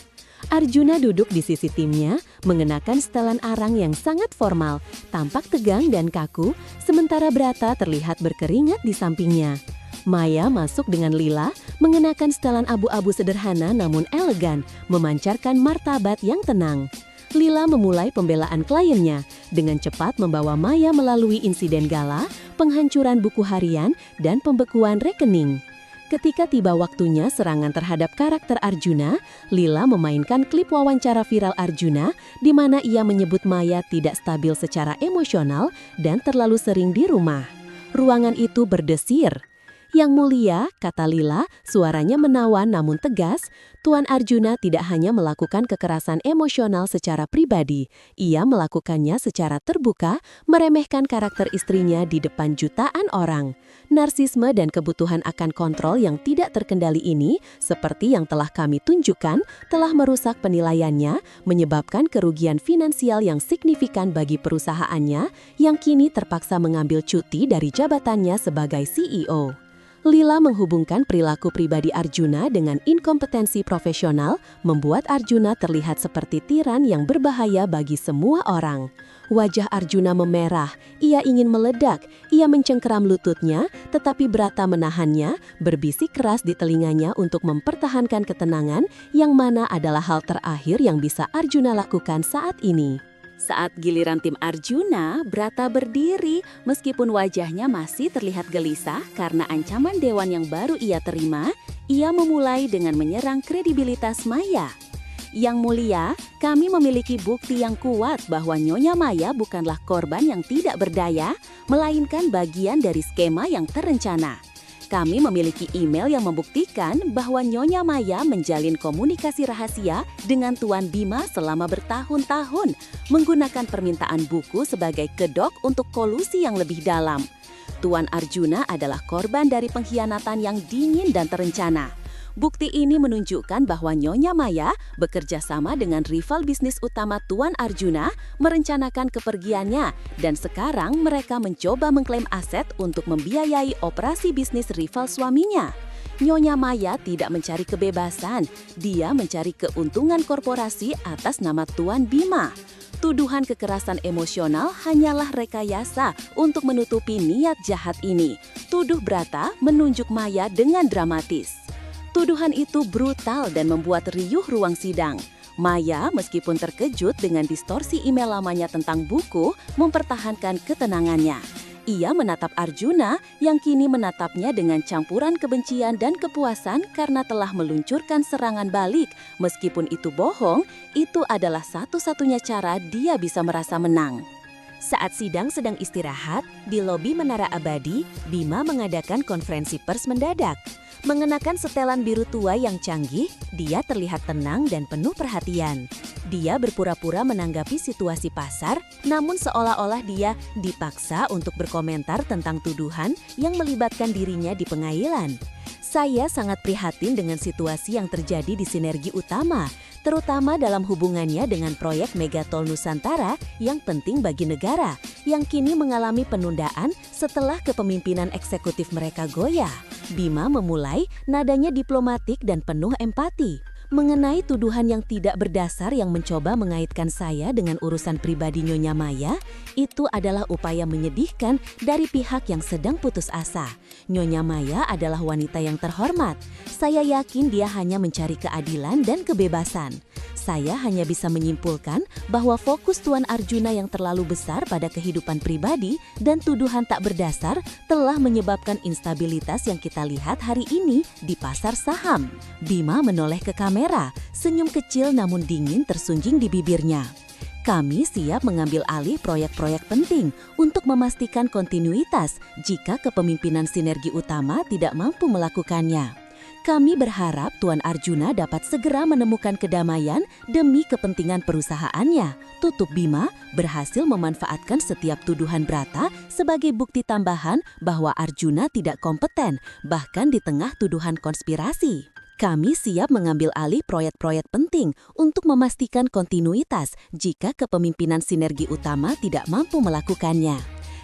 Arjuna duduk di sisi timnya, mengenakan setelan arang yang sangat formal, tampak tegang dan kaku, sementara Brata terlihat berkeringat di sampingnya. Maya masuk dengan Lila, mengenakan setelan abu-abu sederhana namun elegan, memancarkan martabat yang tenang. Lila memulai pembelaan kliennya, dengan cepat membawa Maya melalui insiden gala, penghancuran buku harian, dan pembekuan rekening. Ketika tiba waktunya serangan terhadap karakter Arjuna, Lila memainkan klip wawancara viral Arjuna di mana ia menyebut Maya tidak stabil secara emosional dan terlalu sering di rumah. Ruangan itu berdesir. Yang mulia, kata Lila, suaranya menawan namun tegas, Tuan Arjuna tidak hanya melakukan kekerasan emosional secara pribadi, ia melakukannya secara terbuka, meremehkan karakter istrinya di depan jutaan orang. Narsisme dan kebutuhan akan kontrol yang tidak terkendali ini, seperti yang telah kami tunjukkan, telah merusak penilaiannya, menyebabkan kerugian finansial yang signifikan bagi perusahaannya, yang kini terpaksa mengambil cuti dari jabatannya sebagai CEO. Lila menghubungkan perilaku pribadi Arjuna dengan inkompetensi profesional, membuat Arjuna terlihat seperti tiran yang berbahaya bagi semua orang. Wajah Arjuna memerah, ia ingin meledak, ia mencengkeram lututnya, tetapi Brata menahannya, berbisik keras di telinganya untuk mempertahankan ketenangan, yang mana adalah hal terakhir yang bisa Arjuna lakukan saat ini. Saat giliran tim Arjuna, Brata berdiri meskipun wajahnya masih terlihat gelisah karena ancaman dewan yang baru ia terima, ia memulai dengan menyerang kredibilitas Maya. Yang mulia, kami memiliki bukti yang kuat bahwa Nyonya Maya bukanlah korban yang tidak berdaya, melainkan bagian dari skema yang terencana. Kami memiliki email yang membuktikan bahwa Nyonya Maya menjalin komunikasi rahasia dengan Tuan Bima selama bertahun-tahun, menggunakan permintaan buku sebagai kedok untuk kolusi yang lebih dalam. Tuan Arjuna adalah korban dari pengkhianatan yang dingin dan terencana. Bukti ini menunjukkan bahwa Nyonya Maya bekerja sama dengan rival bisnis utama Tuan Arjuna merencanakan kepergiannya dan sekarang mereka mencoba mengklaim aset untuk membiayai operasi bisnis rival suaminya. Nyonya Maya tidak mencari kebebasan, dia mencari keuntungan korporasi atas nama Tuan Bima. Tuduhan kekerasan emosional hanyalah rekayasa untuk menutupi niat jahat ini. Tuduh Brata menunjuk Maya dengan dramatis. Tuduhan itu brutal dan membuat riuh ruang sidang. Maya, meskipun terkejut dengan distorsi email lamanya tentang buku, mempertahankan ketenangannya. Ia menatap Arjuna yang kini menatapnya dengan campuran kebencian dan kepuasan karena telah meluncurkan serangan balik. Meskipun itu bohong, itu adalah satu-satunya cara dia bisa merasa menang. Saat sidang sedang istirahat, di lobi Menara Abadi, Bima mengadakan konferensi pers mendadak. Mengenakan setelan biru tua yang canggih, dia terlihat tenang dan penuh perhatian. Dia berpura-pura menanggapi situasi pasar, namun seolah-olah dia dipaksa untuk berkomentar tentang tuduhan yang melibatkan dirinya di pengailan. Saya sangat prihatin dengan situasi yang terjadi di Sinergi Utama, terutama dalam hubungannya dengan proyek Megatol Nusantara yang penting bagi negara, yang kini mengalami penundaan setelah kepemimpinan eksekutif mereka goyah. Bima memulai, nadanya diplomatik dan penuh empati. Mengenai tuduhan yang tidak berdasar yang mencoba mengaitkan saya dengan urusan pribadi Nyonya Maya, itu adalah upaya menyedihkan dari pihak yang sedang putus asa. Nyonya Maya adalah wanita yang terhormat. Saya yakin dia hanya mencari keadilan dan kebebasan. Saya hanya bisa menyimpulkan bahwa fokus Tuan Arjuna yang terlalu besar pada kehidupan pribadi dan tuduhan tak berdasar telah menyebabkan instabilitas yang kita lihat hari ini di pasar saham. Bima menoleh ke kamera, senyum kecil namun dingin tersunjing di bibirnya. Kami siap mengambil alih proyek-proyek penting untuk memastikan kontinuitas jika kepemimpinan sinergi utama tidak mampu melakukannya. Kami berharap Tuan Arjuna dapat segera menemukan kedamaian demi kepentingan perusahaannya. Tutup Bima berhasil memanfaatkan setiap tuduhan Brata sebagai bukti tambahan bahwa Arjuna tidak kompeten, bahkan di tengah tuduhan konspirasi. Kami siap mengambil alih proyek-proyek penting untuk memastikan kontinuitas jika kepemimpinan sinergi utama tidak mampu melakukannya.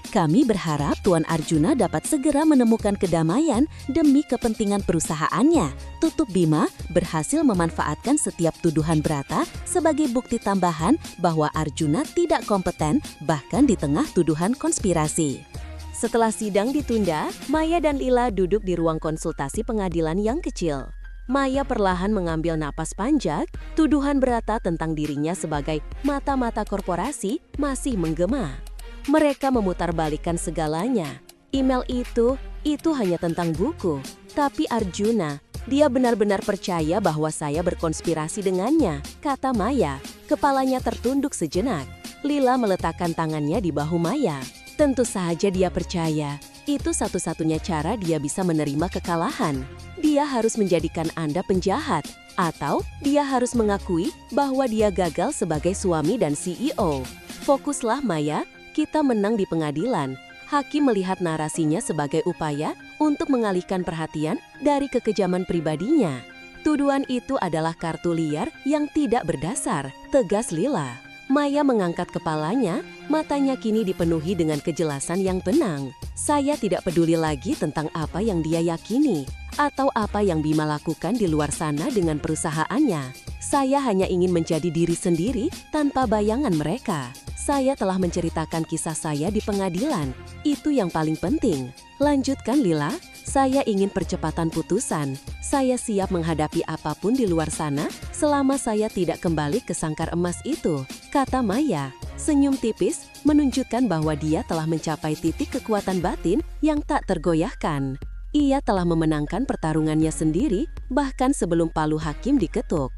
Kami berharap Tuan Arjuna dapat segera menemukan kedamaian demi kepentingan perusahaannya. Tutup Bima berhasil memanfaatkan setiap tuduhan Brata sebagai bukti tambahan bahwa Arjuna tidak kompeten, bahkan di tengah tuduhan konspirasi. Setelah sidang ditunda, Maya dan Lila duduk di ruang konsultasi pengadilan yang kecil. Maya perlahan mengambil napas panjang, tuduhan Brata tentang dirinya sebagai mata-mata korporasi masih menggema. Mereka memutarbalikkan segalanya. Email itu hanya tentang buku. Tapi Arjuna, dia benar-benar percaya bahwa saya berkonspirasi dengannya, kata Maya. Kepalanya tertunduk sejenak. Lila meletakkan tangannya di bahu Maya. Tentu saja dia percaya. Itu satu-satunya cara dia bisa menerima kekalahan. Dia harus menjadikan Anda penjahat. Atau dia harus mengakui bahwa dia gagal sebagai suami dan CEO. Fokuslah Maya. Kita menang di pengadilan. Hakim melihat narasinya sebagai upaya untuk mengalihkan perhatian dari kekejaman pribadinya. Tuduhan itu adalah kartu liar yang tidak berdasar, tegas Lila. Maya mengangkat kepalanya, matanya kini dipenuhi dengan kejelasan yang tenang. Saya tidak peduli lagi tentang apa yang dia yakini atau apa yang Bima lakukan di luar sana dengan perusahaannya. Saya hanya ingin menjadi diri sendiri tanpa bayangan mereka. Saya telah menceritakan kisah saya di pengadilan. Itu yang paling penting. Lanjutkan Lila, saya ingin percepatan putusan. Saya siap menghadapi apapun di luar sana selama saya tidak kembali ke sangkar emas itu, kata Maya. Senyum tipis menunjukkan bahwa dia telah mencapai titik kekuatan batin yang tak tergoyahkan. Ia telah memenangkan pertarungannya sendiri bahkan sebelum palu hakim diketuk.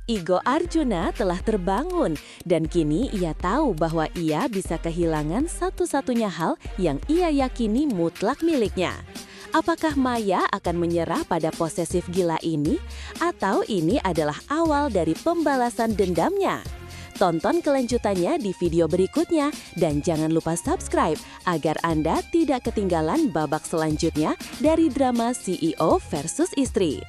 Ego Arjuna telah terbangun dan kini ia tahu bahwa ia bisa kehilangan satu-satunya hal yang ia yakini mutlak miliknya. Apakah Maya akan menyerah pada posesif gila ini atau ini adalah awal dari pembalasan dendamnya? Tonton kelanjutannya di video berikutnya dan jangan lupa subscribe agar Anda tidak ketinggalan babak selanjutnya dari drama CEO versus istri.